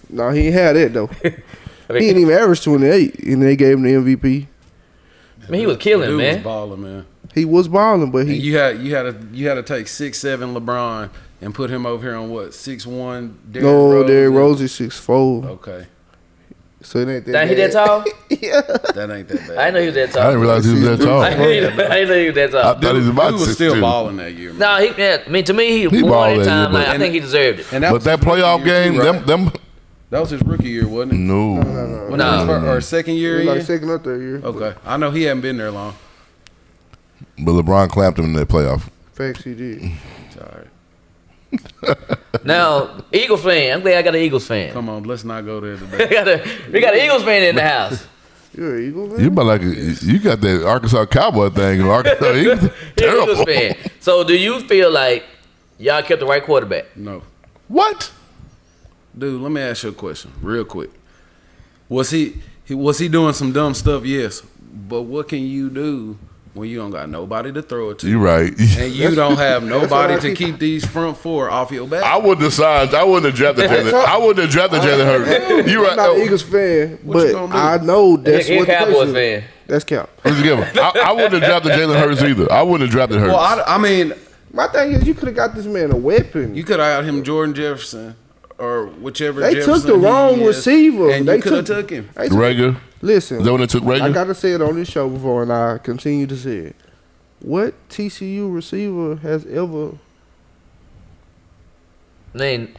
No, he ain't had that though.
I mean,
He didn't even average 28, and they gave him the MVP.
I mean, he was killing,
Dude
man.
was balling, man.
He was balling, but
And
he
you had to take 6'7" LeBron and put him over here on what 6'1" Derrick Rose.
Derrick Rose is 6'4",
Okay,
so it ain't that.
That he that tall?
Yeah.
that ain't that bad.
I didn't know he was that tall.
I didn't realize he was that tall.
I didn't know he was that
I
tall.
thought he was about
Dude was still
6'2".
balling that year, man.
No, to me, he
He
won
balled
that
that
time.
year,
Like,
but-
I think he deserved it.
And
But
was
that
his rookie
playoff
year too,
game,
right?
them
That was his rookie year, wasn't it?
no.
When
No.
it was or second
He
year.
was like
year?
second up that year.
Okay, I know he hadn't been there long.
But LeBron clamped him in that playoff.
Facts, he did.
It's all right.
Now, Eagles fan. I'm glad I got an Eagles fan.
Come on, let's not go there
we
today.
got an Eagles fan in the house.
You're an Eagle, man.
You about like you got that Arkansas Cowboy thing. Arkansas Eagles,
You're an
terrible.
Eagles fan. So, do you feel like y'all kept the right quarterback?
No,
What?
dude, let me ask you a question, real quick. Was he doing some dumb stuff? Yes, but what can you do when you don't got nobody to throw it to?
You're right.
And you don't have nobody to keep these front four off your back.
I wouldn't have signed. I wouldn't have drafted Jalen. I wouldn't have drafted Jalen Hurts. You're right.
I'm not an Eagles fan,
What you
but
gonna do?
I know that's
He's a
what the
Cowboys
case is.
fan.
That's cap.
I wouldn't have drafted Jalen Hurts either. I wouldn't have drafted Hurts.
Well, I mean,
My thing is, you could have got this man a weapon.
you could have got him Jordan Jefferson or whichever.
They
Jefferson
took the wrong
he is,
receiver.
and
They
you could have took him.
they took-
Rager.
Listen,
Is that when they took Rager?
I gotta say it on this show before, and I continue to say it. What TCU receiver has ever?
None.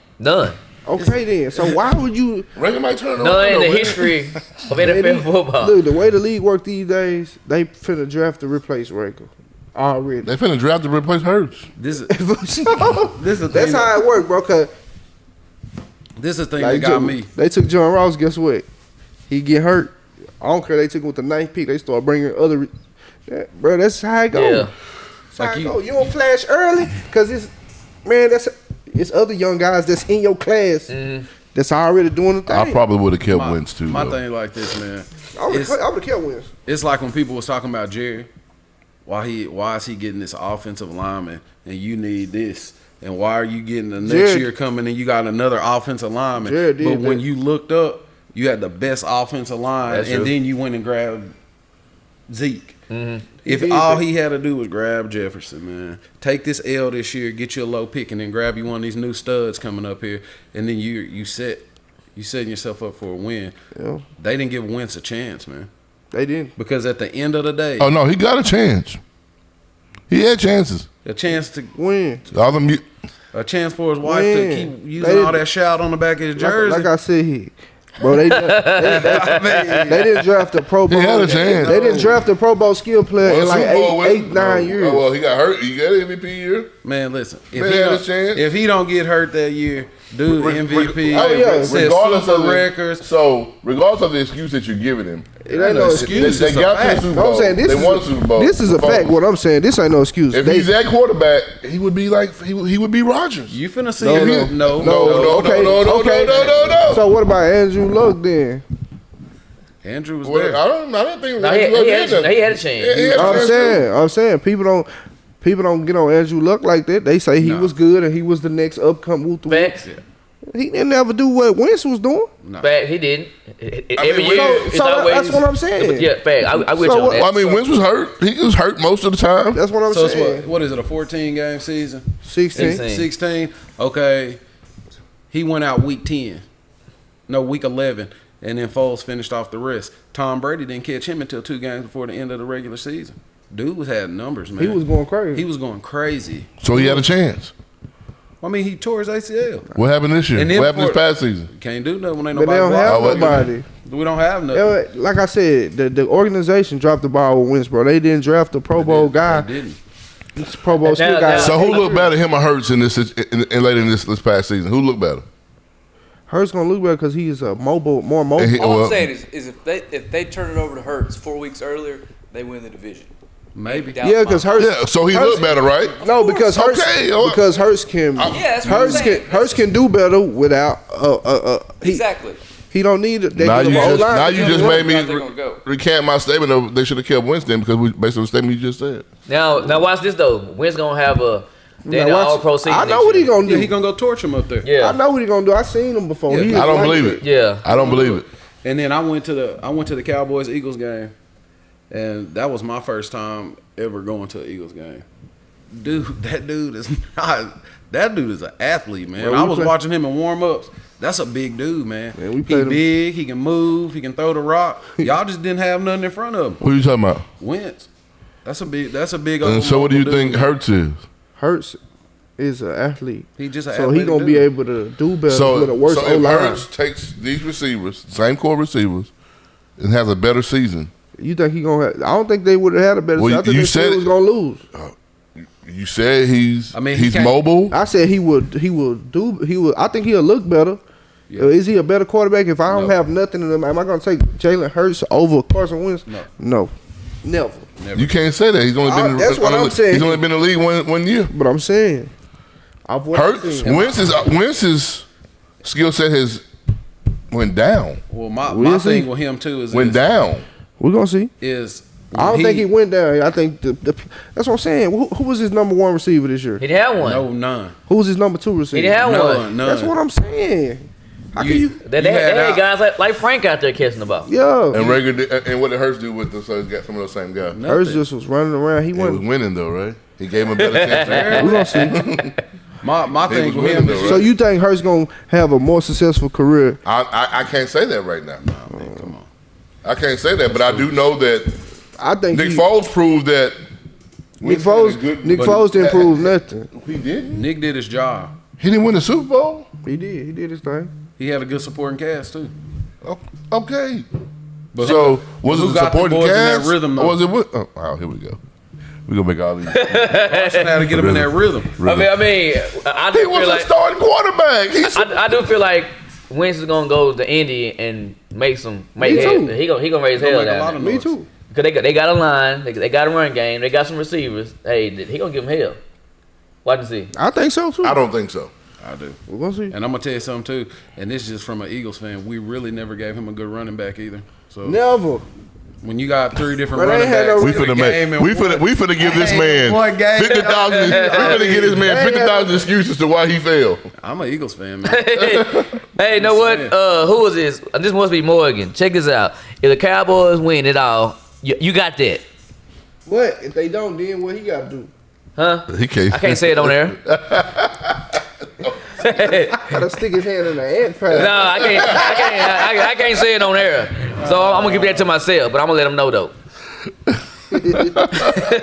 Okay, then. So why would you
Rager might turn around.
None in the
though.
history of NFL football.
look? The way the league work these days, they finna draft to replace Rager already.
They finna draft to replace Hurts.
This is
So,
this is the
that's
thing.
how it work, bro. Cause
This is the thing
like,
that got me.
they took John Ross. Guess what? He get hurt. I don't care. They took him with the 9th pick. They start bringing other. Bro, that's how it go.
Yeah.
That's how
Like
it
you-
go. You don't flash early, cause it's other young guys that's in your class that's already doing the thing.
I probably would have kept Wentz too.
My
though.
thing like this, man.
I would
It's,
have kept wins.
it's like when people was talking about Jerry. Why is he getting this offensive lineman and you need this? And why are you getting the next
Jared-
year coming and you got another offensive lineman?
Jared did
But when
that.
you looked up, you had the best offensive line,
That's
and
true.
then you went and grabbed Zeke. If
did
all
that.
he had to do was grab Jefferson, man, take this L this year, get you a low pick, and then grab you one of these new studs coming up here, and then you setting yourself up for a win.
Yeah,
They didn't give Wentz a chance, man,
they didn't.
because at the end of the day,
Oh no, he got a chance. He had chances.
a chance to
Win.
All them.
a chance for his wife to
Win.
keep using
They-
all that shout on the back of his
Like,
jersey.
like I said, bro, they didn't draft a Pro Bowl.
had a chance.
They didn't draft a Pro Bowl skill player
Well,
in like
Super Bowl
eight,
win-
9 years.
Oh well, he got hurt. He got an MVP year.
Man, listen,
Man had a chance.
if he don't get hurt that year, dude, MVP,
Oh, yeah.
set
Regardless
super
of the
records.
So regardless of the excuse that you're giving him,
It ain't no excuse.
They
It's a
got to the
fact.
Super
No,
Bowl.
I'm saying
They won the Super Bowl.
This is a fact. What I'm saying, this ain't no excuse.
If
They-
he's that quarterback, he would be like he would be Rodgers.
You finna see
No,
him?
no.
No.
No.
So what about Andrew Luck then?
Andrew was
Well,
there.
I don't think
No, he had a chance.
He had a
I'm
chance,
saying people don't get on Andrew Luck like that. They say he was good and he was the next upcoming.
Facts.
He didn't never do what Wentz was doing.
Fact, he didn't. Every
mean,
year,
so-
it's
so
always.
that's what I'm saying.
Yeah, fact. I with
So
you on
what-
that.
I mean, Wentz was hurt. He was hurt most of the time.
That's what I'm
So it's
saying.
what is it, a 14-game season?
16.
16? Okay. He went out week 10. No, week 11. And then Foles finished off the rest. Tom Brady didn't catch him until 2 games before the end of the regular season. Dude was had numbers, man.
He was going crazy.
He was going crazy.
So he had a chance.
I mean, he tore his ACL.
What happened this year?
And then
What happened this
for-
past season?
Can't do nothing when ain't
But they
nobody
don't have
blocking.
nobody.
We don't have nothing.
Like I said, the organization dropped the ball with Wentz, bro. They didn't draft a Pro Bowl guy.
They didn't.
This Pro Bowl skill
Now-
guy.
now-
So who looked better, him or Hurts in this in later in this past season? Who looked better?
Hurts gonna look better because he's a more mobile.
And he-
All
well,
I'm saying is if they turn it over to Hurts 4 weeks earlier, they win the division.
Maybe.
Yeah, because Hurts.
yeah. So he
Hurts-
looked better, right?
No, because Hurts.
Okay,
Because Hurts can.
Yeah, that's what I'm
Hurts
saying.
can. Hurts can do better without.
Exactly.
He don't need it.
Now you just made me
They're gonna go.
recant my statement of they should have kept Winston because based on the statement you just said.
Now watch this though. Wentz gonna have a All Pro season.
I know
next
what he
year.
gonna do.
Yeah, he gonna go torch him up there.
Yeah.
I know what he gonna do. I seen him before.
Yeah,
He
I
is
don't
like
believe
that.
it.
Yeah.
I don't believe it.
And then I went to the Cowboys Eagles game, and that was my first time ever going to an Eagles game. Dude, that dude is not. That dude is an athlete, man.
Well, we
I was
play-
watching him in warm ups. That's a big dude, man.
Man, we
He
played him-
big. He can move. He can throw the rock. Y'all just didn't have nothing in front of him.
Who are you talking about?
Wentz. That's a big.
And so what do you think Hurts is?
Hurts is an athlete.
He just an
So he
athletic
gonna be
dude.
able to do better
So,
with a worse
so
O
if
line.
Hurts takes these receivers, same core receivers, and has a better season,
You think he gonna? I don't think they would have had a better.
Well,
I think
you
they
said
still
it-
was gonna lose.
you said he's
I mean, he
he's
can't-
mobile.
I said he would. He will do. He will. I think he'll look better.
Yeah.
Is he a better quarterback? If I don't
No.
have nothing in him, am I gonna take Jalen Hurts over Carson Wentz?
No.
Never.
Never.
You can't say that. He's only been.
That's what I'm saying.
He's only been in the league one year.
But I'm saying, I've what I've
Hurts.
seen.
Wentz's skill set has went down.
Well, my
We'll
thing
see.
with him too is
Went down.
We're gonna see. I don't think he went down. I think that's what I'm saying. Who was his number 1 receiver this year?
He didn't have one.
No, none.
Who was his number 2 receiver?
He didn't have
None.
one.
That's what I'm saying. How can you?
They had guys like Frank out there catching the ball.
Yeah.
And what did Hurts do with them? So he's got some of those same guys.
Hurts just was running around. He
He was
wasn't.
winning though, right? He gave him a better chance.
We're gonna see.
My
He
thing
was
with
winning
him
though,
is
right?
So you think Hurts gonna have a more successful career?
I can't say that right now.
Nah, man, come on.
I can't say that, but I do know that
I think
Nick Foles proved that.
Nick
Winston is good,
Foles
but
didn't prove nothing.
He didn't.
Nick did his job.
He didn't win the Super Bowl.
He did. He did his thing.
He had a good supporting cast too.
Okay.
But
So was
who
it
got the
supporting
boys in that
cast?
rhythm,
Or
though?
was it? Oh, here we go. We gonna make all these.
Boston had to get him in that rhythm.
I do
He
feel
was a
like
starting quarterback.
I do feel like Winston's gonna go to Indy and make
Me
head.
too.
He gonna raise
He'll
hell
make a lot
down
of
there.
Me
noise.
too.
Cause they got a line, they got a run game, they got some receivers. Hey, he gonna give him hell. Watch and see.
I think so too.
I don't think so.
I do.
We're gonna see.
And I'm gonna tell you something too. And this is just from an Eagles fan. We really never gave him a good running back either. So
Never.
when you got 3 different
But they
running
had no-
backs,
We
in a
finna
game
make.
and
We finna give this man
one game.
50,000. We finna give this man 50,000 excuses to why he failed.
I'm an Eagles fan, man.
Hey, you know what? Who is this? This must be Morgan. Check this out. If the Cowboys win it all, you got that,
But if they don't, then what he got to do?
huh?
He can't.
I can't say it on there.
Gotta stick his hand in the ant
No,
pile.
I can't say it on air. So I'm gonna keep that to myself. But I'm gonna let them know though.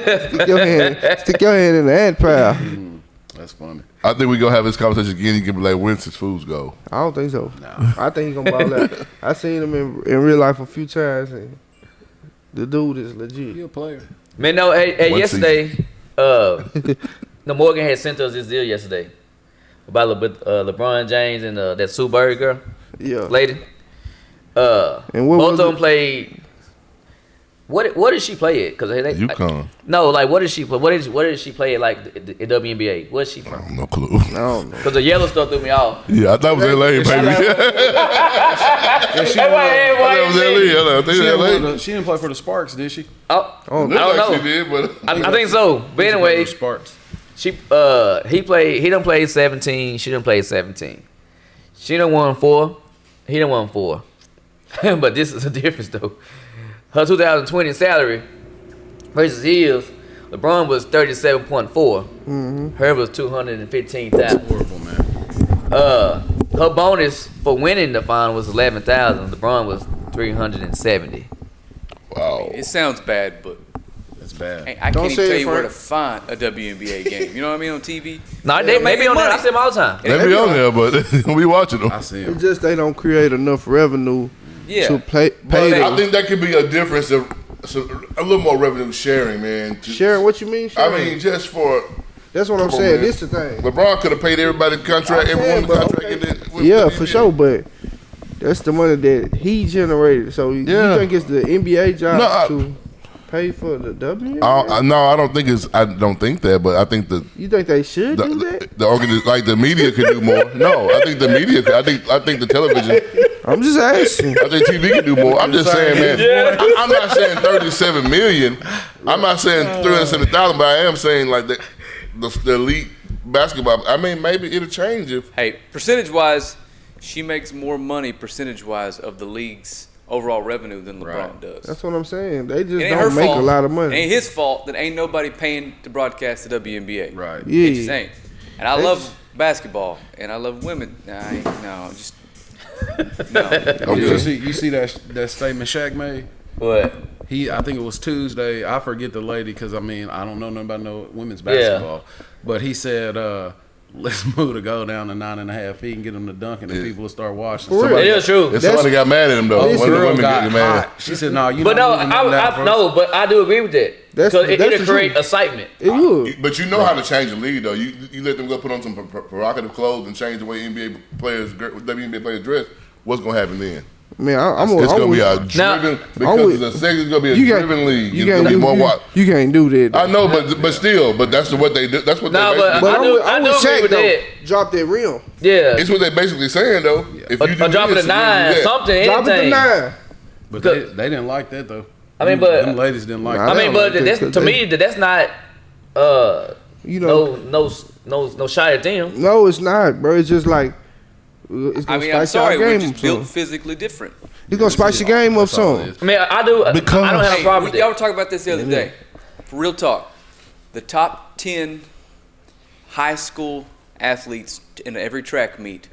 Stick your hand in the ant pile.
That's funny.
I think we gonna have this conversation again. You can be like, when's his foods go?
I don't think so. I think he gonna ball out. I seen him in real life a few times, and the dude is legit.
He a player.
Man, no. Hey,
One
yesterday, no, Morgan had sent us this deal yesterday about LeBron James and that Sue Bird girl
Yeah.
lady.
And what
Both
was
of them
it?
played. What did she play at? Cause
UConn.
No, like what did she play? What did she play at? Like the WNBA? What's she from?
No clue.
I don't know.
Cause the yellow stuff threw me off.
Yeah, I thought it was LA, baby. I thought it was LA. I think it was LA.
She didn't play for the Sparks, did she?
Oh,
Oh,
Looked
I don't
like
know.
she did, but
I think so. But anyway,
The Sparks.
he done played 17. She done played 17. She done won 4. He done won 4. But this is the difference though. Her 2020 salary versus his, LeBron was 37.4. Her was 215,000.
Horrible, man.
Her bonus for winning the final was 11,000. LeBron was 370.
wow.
It sounds bad, but
That's bad.
I
Don't
can't even
say
tell
it,
you where to
Frank.
find a WNBA game. You know what I mean on TV?
No, they may be on there. I see them all the time.
They be on there, but we watching them.
I see
It's
him.
just they don't create enough revenue
Yeah.
to pay
I
them.
think that could be a difference of a little more revenue sharing, man.
Sharing, what you mean?
I
Sharing?
mean, just for
That's what I'm
Come on,
saying.
man.
This the thing.
LeBron could have paid everybody the contract,
I'm
everyone the
saying, but
contract.
okay.
And then,
Yeah, for sure, but that's the money that he generated. So
Yeah.
you think it's the NBA job
No, I-
to pay for the WNBA?
No, I don't think it's. I don't think that, but I think
You think they should do that?
like the media could do more. No, I think the media. I think the television.
I'm just asking.
I think TV can do more. I'm just saying, man. I'm not saying 37 million. I'm not saying 370,000, but I am saying like the elite basketball. I mean, maybe it'll change if.
Hey, percentage-wise, she makes more money percentage-wise of the league's overall revenue than LeBron
Right.
does.
That's what I'm saying. They
It
just
ain't her
don't make
fault.
a lot of
It
money.
ain't his fault that ain't nobody paying to broadcast the WNBA.
Right.
Yeah.
It just ain't. And I
They
love
just-
basketball, and I love women. Just no.
Okay.
You see that statement Shaq made?
What?
I think it was Tuesday. I forget the lady because I don't know nothing about no women's basketball. But he said, let's move the goal down to 9.5 feet and get them to dunk, and then people will start watching.
For real.
Somebody-
It is true.
If somebody got mad at him though,
Listen,
one of the
girl
women
got
get mad.
hot. She said, "No, you."
But no,
not moving that first."
no, but I do agree with that.
That's-
Because
that's
it'll
the
create
truth.
excitement.
It would.
But you know how to change the league though. You let them go put on some provocative clothes and change the way WNBA players dress. What's gonna happen then?
Man,
It's gonna be a
Now-
driven because the sex is gonna be a driven league. It's gonna be more watch.
You can't do that.
I know, but still, that's what they do. That's what
No,
they
but
basically.
I do agree
Shaq,
with
though.
that.
Drop that rim.
Yeah.
It's what they basically saying though. If you do
Or drop it
this,
to 9,
you do that.
something,
Drop it to
anything.
9.
But they didn't like that though.
I mean, but
them ladies didn't like
Nah,
that.
I mean, but
like
that's
that,
to me that's not
You know,
no shot at them.
no, it's not, bro. It's just like it's gonna
I mean, I'm
spice your
sorry, we're
game
just
up
built
some.
physically different.
It's gonna spice your game up
That's all it
some.
is.
I mean, I do. I don't have a
Hey,
problem with
y'all were
that.
talking about this the other day. For real talk, the top 10 high school athletes in every track meet,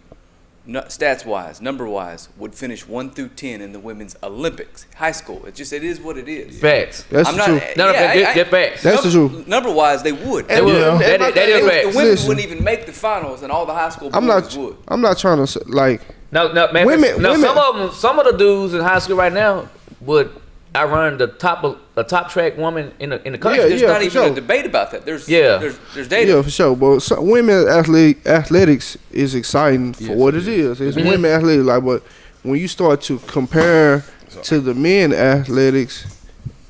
stats-wise, number-wise, would finish 1 through 10 in the women's Olympics. High school. It is what it is.
Facts.
That's
I'm
the
not.
truth.
No,
yeah,
get facts.
That's the truth.
Number-wise, they would.
They would.
Yeah.
That is
The
facts.
women
Listen.
wouldn't even make the finals, and all the high school
I'm
boys
not.
would.
I'm not trying to like.
No, man.
Women-
Now,
women-
some of the dudes in high school right now would outrun the top track woman in the country.
Yeah,
There's
yeah,
not
for
even
sure.
a debate about that. There's
Yeah.
there's data.
Yeah, for sure. But women athletics is exciting for
Yes,
what
it
it is. It's women athletics. Like, but when you start to compare to the men athletics,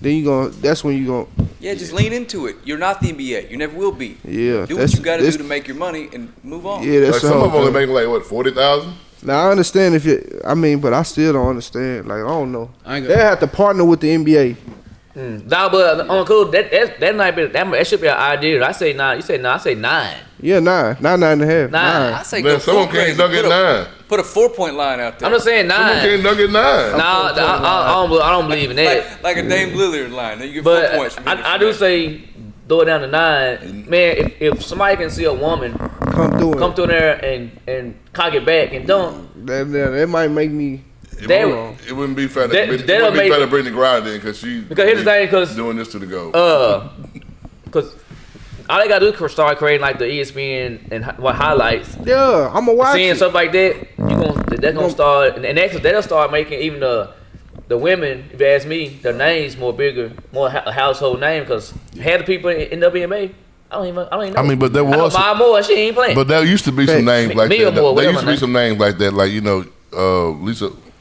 then that's when you gonna.
Yeah, just lean into it. You're not the NBA. You never will be.
Yeah,
Do what you got to do to make your money and move on.
Yeah,
Like
that's the
some
whole
of them only
thing.
making like what 40,000.
Now I understand if you. I mean, but I still don't understand. Like I don't know.
I ain't
They
gonna-
have to partner with the NBA.
Nah, but on cool, that might be that should be an idea. I say 9. You say 9. I say 9.
Yeah, 9 and a half.
9.
I say
Man,
go
someone
full
can't
crazy.
dunk at 9.
Put a 4-point line out there.
I'm just saying
Someone
9.
can't dunk at 9.
Nah, I don't believe in that.
like a Dame Lillard line. You get
But
4 points. From
I do say throw it down to 9. Man, if somebody can see a woman
Come through.
there and cock it back and dunk,
That might make me.
that
It wouldn't be fair to
That-
Brittany- it
that'll
wouldn't be
make-
fair to Brittany Griner because she
Because here's the thing, 'cause,
doing this to the goal.
because all they gotta do is start creating like the ESPN and what highlights,
Yeah, I'm gonna watch
seeing
it.
stuff like that. They're gonna start, and actually they'll start making even the women, if you ask me, their names more bigger, more a household name. Because half the people in WNBA, I don't even know.
I mean, but there
I know
was,
Maya Moore, she ain't playing.
but there used to be some names like
Mia
that.
Moore,
There
whatever
used to be
her
some names like that, like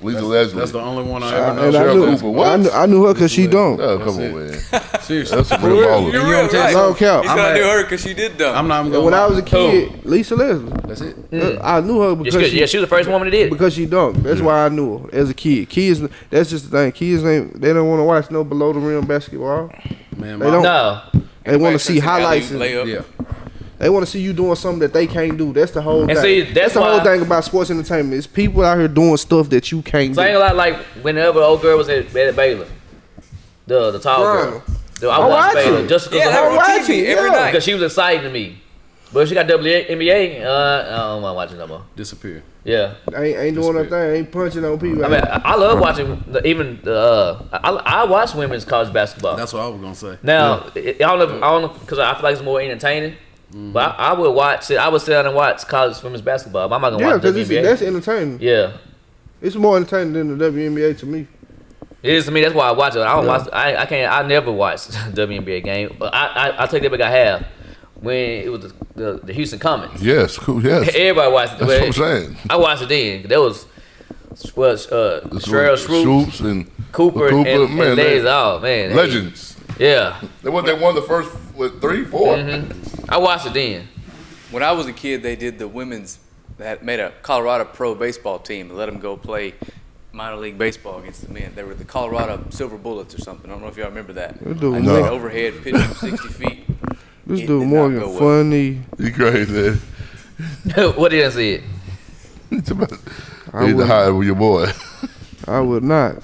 Lisa Leslie.
That's the only one I ever know.
And
Cheryl Cooper, what?
I knew her because she don't.
Oh, come on, man.
Seriously.
That's some real baller.
You're
You
real
don't
right.
No cap.
He said I knew her because she did dunk.
I'm not even
And
gonna
when
lie.
I was a kid, Lisa Leslie.
That's it.
I knew her because
she was the first woman that did it.
because she dunked. That's why I knew her as a kid. Kids, that's just the thing. Kids ain't they don't want to watch no below the rim basketball.
Man,
They
my-
don't.
No,
They want to see highlights. And
Layup.
Yeah.
they want to see you doing something that they can't do. That's the whole
And
thing.
see, that's
the whole
why-
thing about sports entertainment. It's people out here doing stuff that you can't
so I ain't
do.
gonna lie, like whenever the old girl was at Baylor, the tall girl, I watched
watch
Baylor
it.
just because
Yeah,
of
they
her.
were on TV every night.
Because she was exciting to me. But she got WNBA, I don't want to watch it no more.
Disappear.
Yeah.
Ain't doing a thing. Ain't punching on people.
I mean, I love watching I watch women's college basketball.
That's what I was gonna say.
Now, I don't know, because I feel like it's more entertaining. But I would watch it. I would sit down and watch college women's basketball. I'm not gonna
yeah,
watch
because
WNBA.
that's entertaining.
Yeah.
It's more entertaining than the WNBA to me.
It is to me. That's why I watch it. I don't watch. I can't. I never watched WNBA game. But I take that back. I have when it was the Houston Comets.
Yes, cool. Yes,
Everybody watched it.
that's what I'm saying.
I watched it then. There was Cheryl Swoops,
and
Cooper,
Cooper,
and
man,
Days.
they-
Oh man, they-
legends.
Yeah,
They won the first 3, 4.
I watched it then.
When I was a kid, they did the women's. They had made a Colorado pro baseball team and let them go play minor league baseball against the men. They were the Colorado Silver Bullets or something. I don't know if y'all remember that.
This dude
I
No.
played overhead, pitched from 60 feet.
This
It
dude
did
Morgan
not go well.
funny.
You crazy?
What did I say? It?
It's about
I
need to
would,
hide with your boy.
I would not.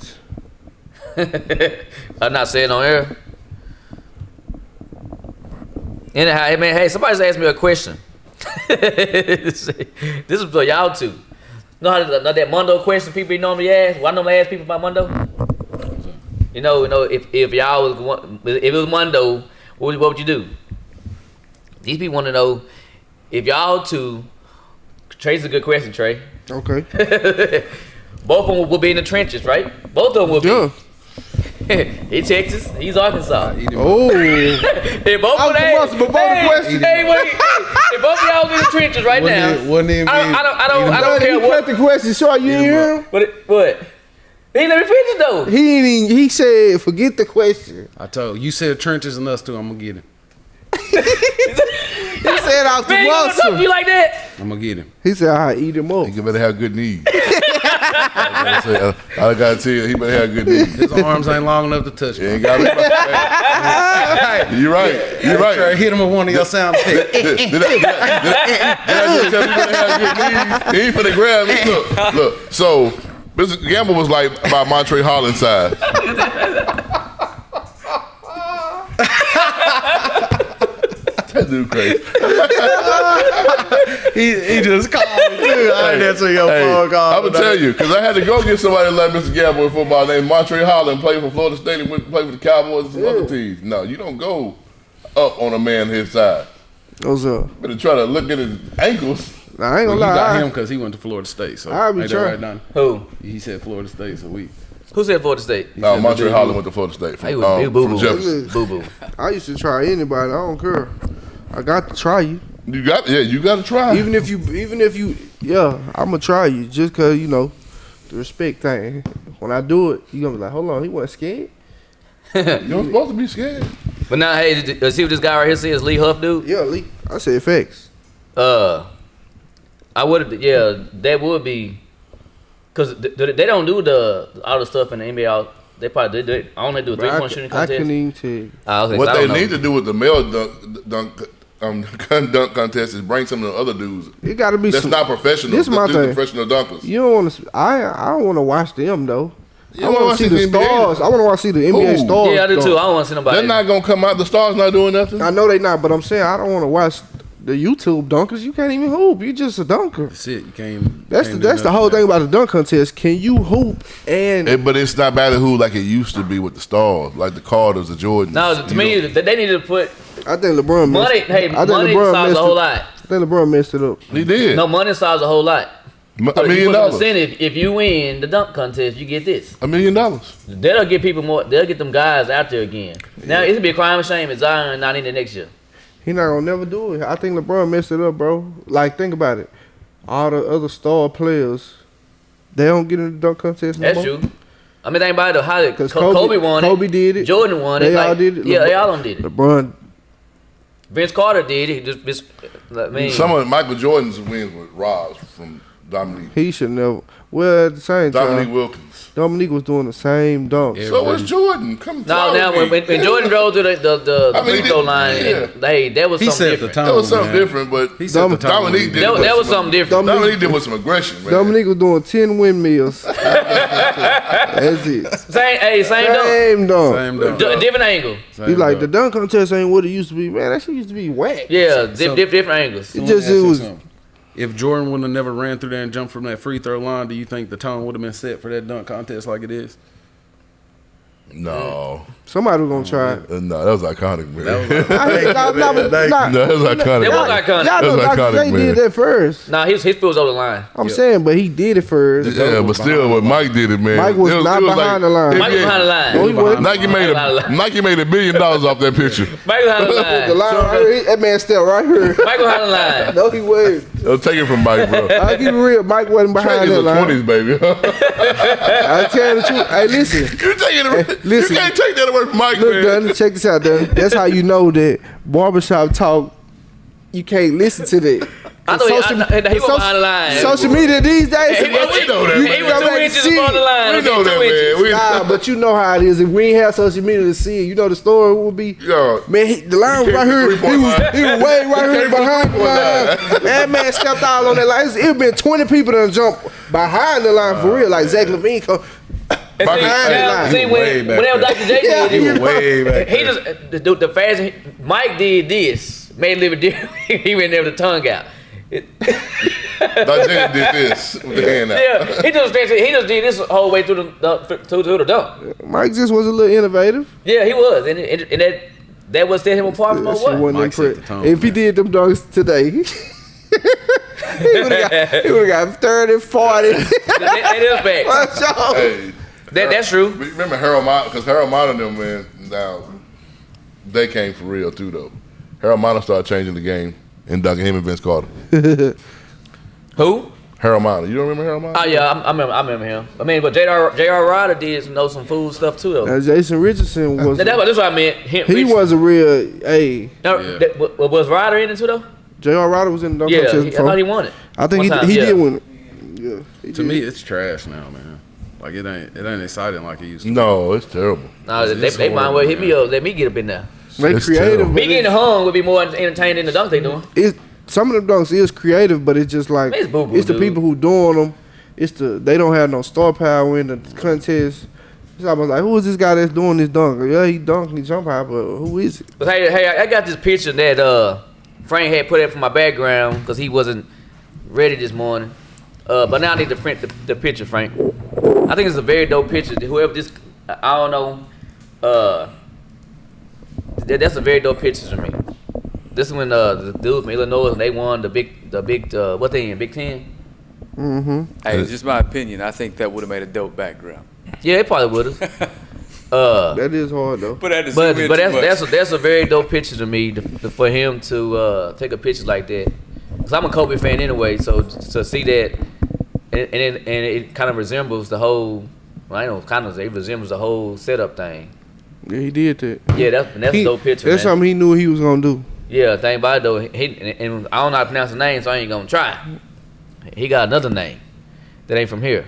I'm not saying on air. Anyhow, hey man, hey, somebody's asked me a question. This is for y'all two. Know how that Mundo question people normally ask? Well, I normally ask people about Mundo. You know, if y'all was if it was Mundo, what would you do? These people want to know if y'all two. Trey's a good question, Trey.
Okay.
Both of them will be in the trenches, right? Both of them will be.
Yeah.
He's Texas. He's Arkansas.
Oh.
If both of them,
was about the question.
hey, wait, if both of y'all in the trenches right now,
Wouldn't it be?
I don't care
He cut
what.
the question short. You didn't hear him?
What? He let me finish though.
He ain't even, he said, forget the question.
I told you said trenches and us too. I'm gonna get him.
He said out the
Man, you gonna talk to
muscle.
you like that?
I'm gonna get him.
He said, I eat him up.
He better have good knees. I gotta tell you, he better have good knees.
His arms ain't long enough to touch
He
me.
ain't got me. You're right. You're
Try to
right.
hit him with one of your sound effects.
Did I just tell you he better have good knees? He ain't finna grab me. Look. So, Mr. Gamble was like about Montre Holland size. That dude crazy.
He just called me too. I didn't answer your phone call.
I'm gonna tell you, because I had to go get somebody like Mr. Gamble in football named Montre Holland, played for Florida State and went to play for the Cowboys and some other teams. No, you don't go up on a man his size.
What's up?
Better try to look at his ankles.
Nah, I ain't
Well,
gonna
you got
lie.
him because he went to Florida State. So
I'll be
ain't that
trying.
right, Donnie?
Who?
He said Florida State, so we.
Who said Florida State?
No,
said
Montre
the
Holland
dude.
went to Florida State
He
from,
was big boo
from
boo.
Jefferson.
Boo boo.
I used to try anybody. I don't care. I got to try you.
You got to try.
Even if you, yeah, I'm gonna try you just cause you know the respect thing. When I do it, you gonna be like, hold on, he wasn't scared.
You're supposed to be scared.
But now, hey, see what this guy right here says, Lee Huff dude?
Yeah, Lee. I said facts.
I would have, yeah, that would be, because they don't do all the stuff in the NBA. They probably do it. I only do a
Bro,
3-point shooting
I
contest.
couldn't even tell you.
Okay,
What
so I
they
don't know.
need to do with the male dunk contest is bring some of the other dudes.
It gotta be
That's
some.
not professional.
This my
These are
thing.
professional dunkers.
You don't want to. I don't want to watch them though.
You
I want to see the
NBA
stars. I want to watch see the NBA
Who?
stars.
Yeah, I do
dunk.
too. I don't want to see nobody.
They're not gonna come out. The stars not doing nothing.
I know they not, but I'm saying I don't want to watch the YouTube dunkers. You can't even hoop. You just a dunker.
That's it. You can't.
That's
can't
the
do
whole
nothing.
thing about the dunk contest. Can you hoop and
But it's not ballyhoo like it used to be with the stars, like the Carters, the Jordans.
No, to
You
me,
know?
they need to put
I think LeBron messed
money. Hey,
I think
money
LeBron
solves
messed
a whole
it.
lot.
I think LeBron messed it up.
He did.
No, money solves a whole lot.
$1
So if you
million.
put an incentive, if you win the dunk contest, you get this.
$1 million.
That'll get people more. They'll get them guys out there again. Now it's gonna be a crime and shame if Zion not in the next year.
He not gonna never do it. I think LeBron messed it up, bro. Like think about it. All the other star players, they don't get in the dunk contest no
That's
more.
true. I mean, think about it. How
Because
Kobe won it.
Kobe did it.
Jordan won
They
it.
all did it.
Yeah, they all did it.
LeBron.
Vince Carter did it. I mean,
Some of Michael Jordan's wins were robbed from Dominique.
He should never. Well, at the same
Dominique
time,
Wilkins.
Dominique was doing the same dunk.
Yeah.
So was Jordan. Come
no, now
follow me.
when Jordan drove to the
I mean,
free throw line,
yeah.
and, hey, that was
He
something
set the
different.
tone.
That was something
man.
different, but
He set the tone.
Dominique did.
That was something different.
Dominique did with some aggression, man.
Dominique was doing 10 windmills. That's it.
Same dunk.
Same dunk.
Same dunk.
Different angle.
He like the dunk contest ain't what it used to be. Man, that shit used to be whack.
Yeah,
So-
different angles.
It just it was.
If Jordan would have never ran through there and jumped from that free throw line, do you think the tone would have been set for that dunk contest like it is?
No.
Somebody was gonna try it.
No, that was iconic, man.
No, that was
That
It was iconic.
Y'all know
That's
Dr.
iconic,
J
man.
did that first.
Nah, his foot was over the line.
I'm saying, but he did it first.
Yeah, but still, when Mike did it, man.
Mike was not behind the line.
Mike was behind the line.
No, he wasn't.
Nike made $1 billion off that picture.
Mike was behind the
The
line.
line right here, that man still right here.
Mike was behind the line.
No, he wasn't.
I'll take it from Mike, bro.
I'll keep it real. Mike wasn't behind
Trey
that
is
line.
20s, baby.
I tell you the truth. Hey, listen.
You taking it?
Listen.
You can't take that away from Mike,
Look,
man.
Dunn, check this out, Dunn. That's how you know that barbershop talk, you can't listen to that.
I thought he was behind the line.
Social media these days,
He was
we know that,
you
man.
He
go
was
back
2
and
inches
see
above the
it.
line.
We know that,
2 inches.
man.
Nah, but you know how it is. If we ain't have social media to see it, you know the story would be.
Yo,
Man, the line was
came
right
from
here.
the three-point line.
He was way right here
came from
behind the
the
line.
three-point
That man stepped out on that line. It been 20 people that jumped behind the line for real. Like Zach Levine come.
And
Behind
see,
the
now,
line.
see
Way
when
back
whenever
there.
Dr. J
Yeah,
did
he
it,
Way back
he just the fast. Mike did this, made it a little bit different. He went there with the tongue out.
Dr. J did this with the hand out.
Yeah, he just did this whole way through the dunk.
Mike just was a little innovative.
Yeah, he was, and that was set him apart from
That shit
what?
wasn't
Mike set
impressed.
the tone,
If he
man.
did them dunks today, he would have got 30, 40.
That is fact.
Watch out.
Hey,
That's true.
remember Harold Miner? Because Harold Miner and them, man, now, they came for real, too, though. Harold Miner started changing the game and dunking him and Vince Carter.
Who?
Harold Miner. You don't remember Harold Miner?
Oh yeah, I remember him. I mean, but J.R. Ryder did know some food stuff too though.
Jason Richardson was.
That's what I meant.
He was a real. Hey.
Was Ryder in it too though?
J.R. Ryder was in the dunk
contest.
I
thought he won it.
I think he did win it. Yeah.
To me, it's trash now, man. Like it ain't exciting like it used to.
No, it's terrible.
No, they might well hit me up. Let me get up in there.
They creative.
Me getting hung would be more entertaining than the dunk they doing.
Some of them dunks is creative, but it's just like it's the people who doing them. They don't have no star power in the contest. It's almost like, who is this guy that's doing this dunk? Yeah, he dunked, he jump high, but who is it?
But hey, I got this picture that Frank had put in for my background because he wasn't ready this morning. But now I need to print the picture, Frank. I think it's a very dope picture. Whoever this, I don't know. That's a very dope picture to me. This is when the dude from Illinois, they won the big what they in, Big Ten?
Mm-hmm.
Hey, it's just my opinion. I think that would have made a dope background.
Yeah, it probably would have.
That is hard though.
But
that's a very dope picture to me for him to take a picture like that. Cause I'm a Kobe fan anyway, so to see that, and it kind of resembles the whole. Well, I know it resembles the whole setup thing.
Yeah, he did that.
Yeah, that's a dope picture.
That's something he knew he was gonna do.
Yeah, thing about it though, and I don't know how to pronounce his name, so I ain't gonna try. He got another name that ain't from here.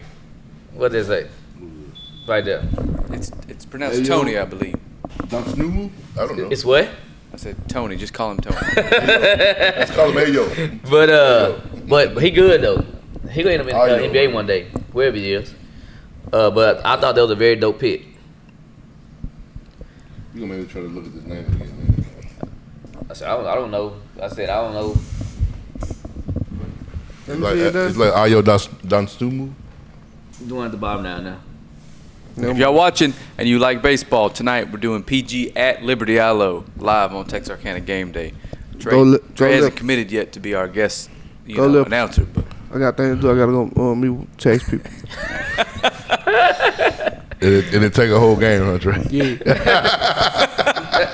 What does it say? Right there.
It's pronounced Tony, I believe.
Dunk's new move? I don't know.
It's what?
I said Tony. Just call him Tony.
Let's call him Ayo.
But he good though. He gonna end up in NBA one day, wherever he is. But I thought that was a very dope pick.
You gonna maybe try to look at this name again, man.
I said I don't know. I said I don't know.
It's like Ayo Danstumu.
Doing at the bottom now.
If y'all watching and you like baseball, tonight we're doing PG at Liberty ILO live on Texarkana Game Day. Trey hasn't committed yet to be our guest announcer. But
I got things to do. I gotta go me text people.
It'll take a whole game, huh, Trey?
Yeah.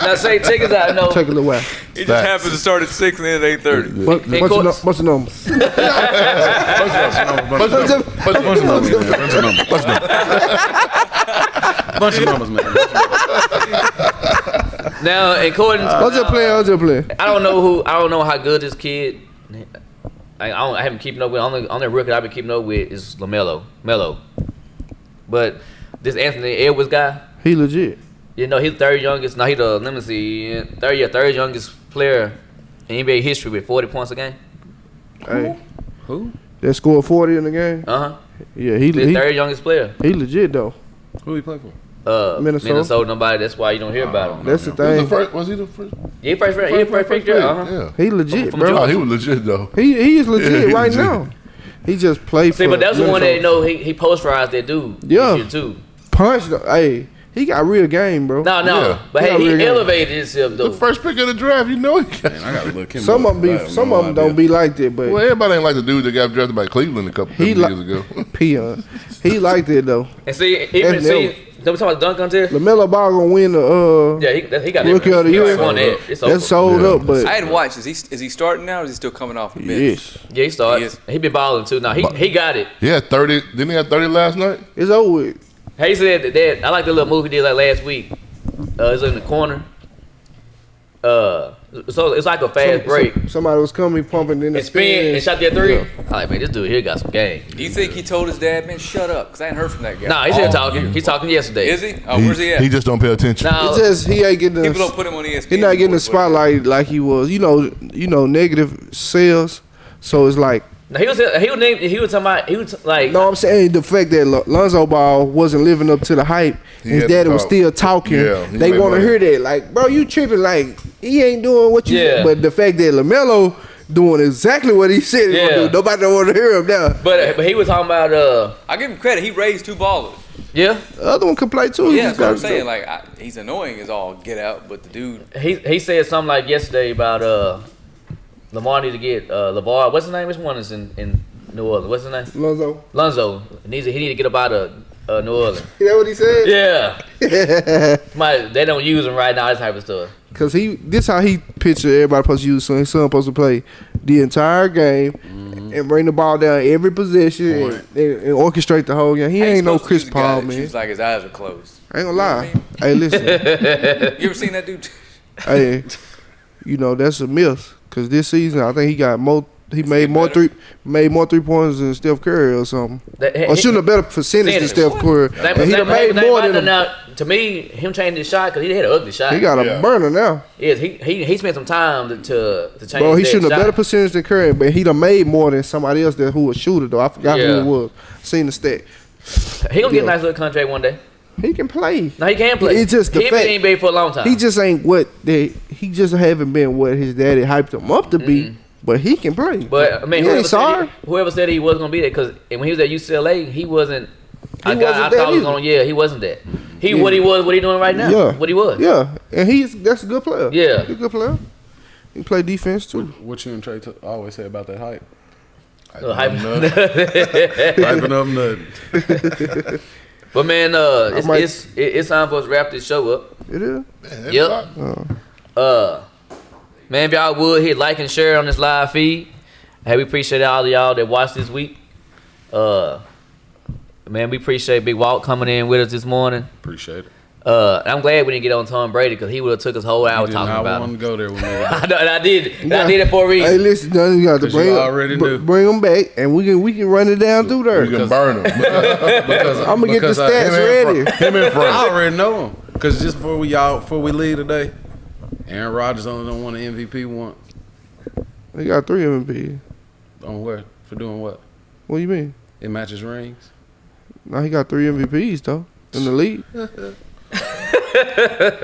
Now say tickets out. No,
Take a little while.
it just happens to start at 6 and end at 8:30.
What's the number?
Bunch of numbers, man.
Now, according to
I'll just play.
I don't know how good this kid. I haven't keeping up with. Only rookie I've been keeping up with is Melo. But this Anthony Edwards guy,
He legit.
he's the third youngest. No, he's the third youngest player in NBA history with 40 points a game.
Hey,
Who?
that scored 40 in the game. Yeah,
He's the third youngest player.
He legit though.
Who he play for?
Minnesota.
Nobody. That's why you don't hear about him.
That's the thing.
Was he the first?
Yeah, first pick there.
Yeah.
He legit,
From
bro.
Georgia.
Oh, he was legit though.
He is legit
Yeah, he
right
legit.
now. He just played for.
See, but that's the one
Minnesota.
that he posterized that dude.
Yeah.
This year too.
Punch. Hey, he got real game, bro.
No,
Yeah.
but
He got
hey,
real
he
game.
elevated himself though.
The first pick of the draft, you know he got.
Man, I gotta look him
Some
up.
of them don't be like that, but
Well, everybody ain't like the dude that got drafted by Cleveland a couple years ago.
peon. He liked it though.
And see, don't we talk about dunk contest?
LaMelo Ball gonna win the
Yeah, he got
Rookie of the
he
Year.
won that. It's over.
That's sold
Yeah.
up, but
I hadn't watched. Is he starting now or is he still coming off the bench?
yes,
Yeah, he started. He been balling too. Now he got it.
He had 30. Didn't he have 30 last night?
it's over with.
He said that I like the little move he did like last week. It's in the corner. So it's like a fast break.
Somebody was coming pumping in the
And spin and shot that three.
Yeah.
I'm like, man, this dude here got some game.
Do you think he told his dad, man, shut up? Because I ain't heard from that guy.
Nah, he's still talking. He's talking yesterday.
Is he? Oh, where's he at?
He just don't pay attention.
Now,
It's just he ain't getting
People don't
the
put him on ESPN.
he not getting the
anymore,
spotlight like he was. You know, negative sales. So it's like
he was talking about like
no, I'm saying the fact that Lonzo Ball wasn't living up to the hype.
He
His
had to
daddy was
talk.
still talking.
Yeah, he
they
made
want to
money.
hear that. Like, bro, you tripping? Like, he ain't doing what you.
Yeah.
But the fact that LaMelo doing exactly what he said he gonna do, nobody don't want to hear him now.
But he was talking about
I give him credit. He raised 2 ballers.
yeah.
The other one could play too. He
Yeah,
just
that's what I'm
gotta-
saying. Like, he's annoying as all get out, but the dude.
He said something like yesterday about Lamar need to get LeVar. What's his name? Which one is in New Orleans? What's his name? Lonzo. He need to get up out of New Orleans.
You know what he said?
Yeah. They don't use him right now. This type of stuff.
Cause this how he picture everybody supposed to use. So his son supposed to play the entire game, and bring the ball down every possession and orchestrate the whole game. He ain't no Chris Paul, man.
He's like his eyes are closed.
I ain't gonna lie. Hey, listen.
You ever seen that dude?
Hey, that's a myth. Cause this season, I think he got more. He made more 3-pointers than Steph Curry or something. Or shooting a better percentage than Steph Curry. And he done made more than him.
Now, to me, him changing his shot because he had an ugly shot.
He got a burner now.
Yes, he spent some time to change.
Bro, he shooting a better percentage than Curry, but he done made more than somebody else who was shooter though. I forgot who it was. Seen the stat.
He gonna get a nice little contract one day.
He can play.
No, he can play.
It's just the fact.
He ain't been for a long time.
He just ain't he just haven't been what his daddy hyped him up to be. But he can play.
But I mean, whoever said he wasn't gonna be there, because when he was at UCLA, he wasn't. I thought he was gonna. Yeah, he wasn't that. What he was. What he doing right now?
Yeah.
What he was.
Yeah, and that's a good player.
Yeah,
he's a good player. He can play defense too.
What you and Trey always say about that hype?
Hyping
up nothing.
But man, it's time for us to wrap this show up.
It is.
Man,
Yep. Man, if y'all would hit like and share on this live feed. Hey, we appreciate all of y'all that watched this week. Man, we appreciate Big Walt coming in with us this morning.
Appreciate it.
I'm glad we didn't get on Tom Brady because he would have took us whole hour talking about him.
I wanted to go there with me.
I did. I did it for a reason.
Hey, listen, you got to bring him back, and we can run it down through there.
We can burn him.
I'm gonna get the stats ready.
Him in front.
I already know him because just before we leave today, Aaron Rodgers only don't won an MVP once.
He got 3 MVPs.
On what? For doing what?
What do you mean?
It matches rings.
No, he got 3 MVPs though in the league.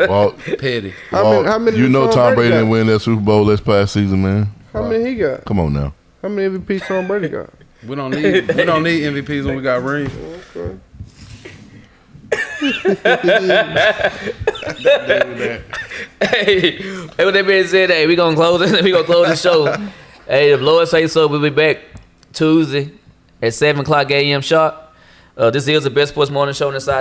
Well,
petty.
How many
Tom Brady didn't win that Super Bowl this past season, man.
How many he got?
Come on now.
How many MVPs Tom Brady got?
We don't need MVPs when we got rings.
Okay.
Hey, with that being said, hey, we gonna close it. We gonna close the show. Hey, if Lord say so, we'll be back Tuesday at 7:00 a.m. sharp. This is the Best Sports Morning Show on the side.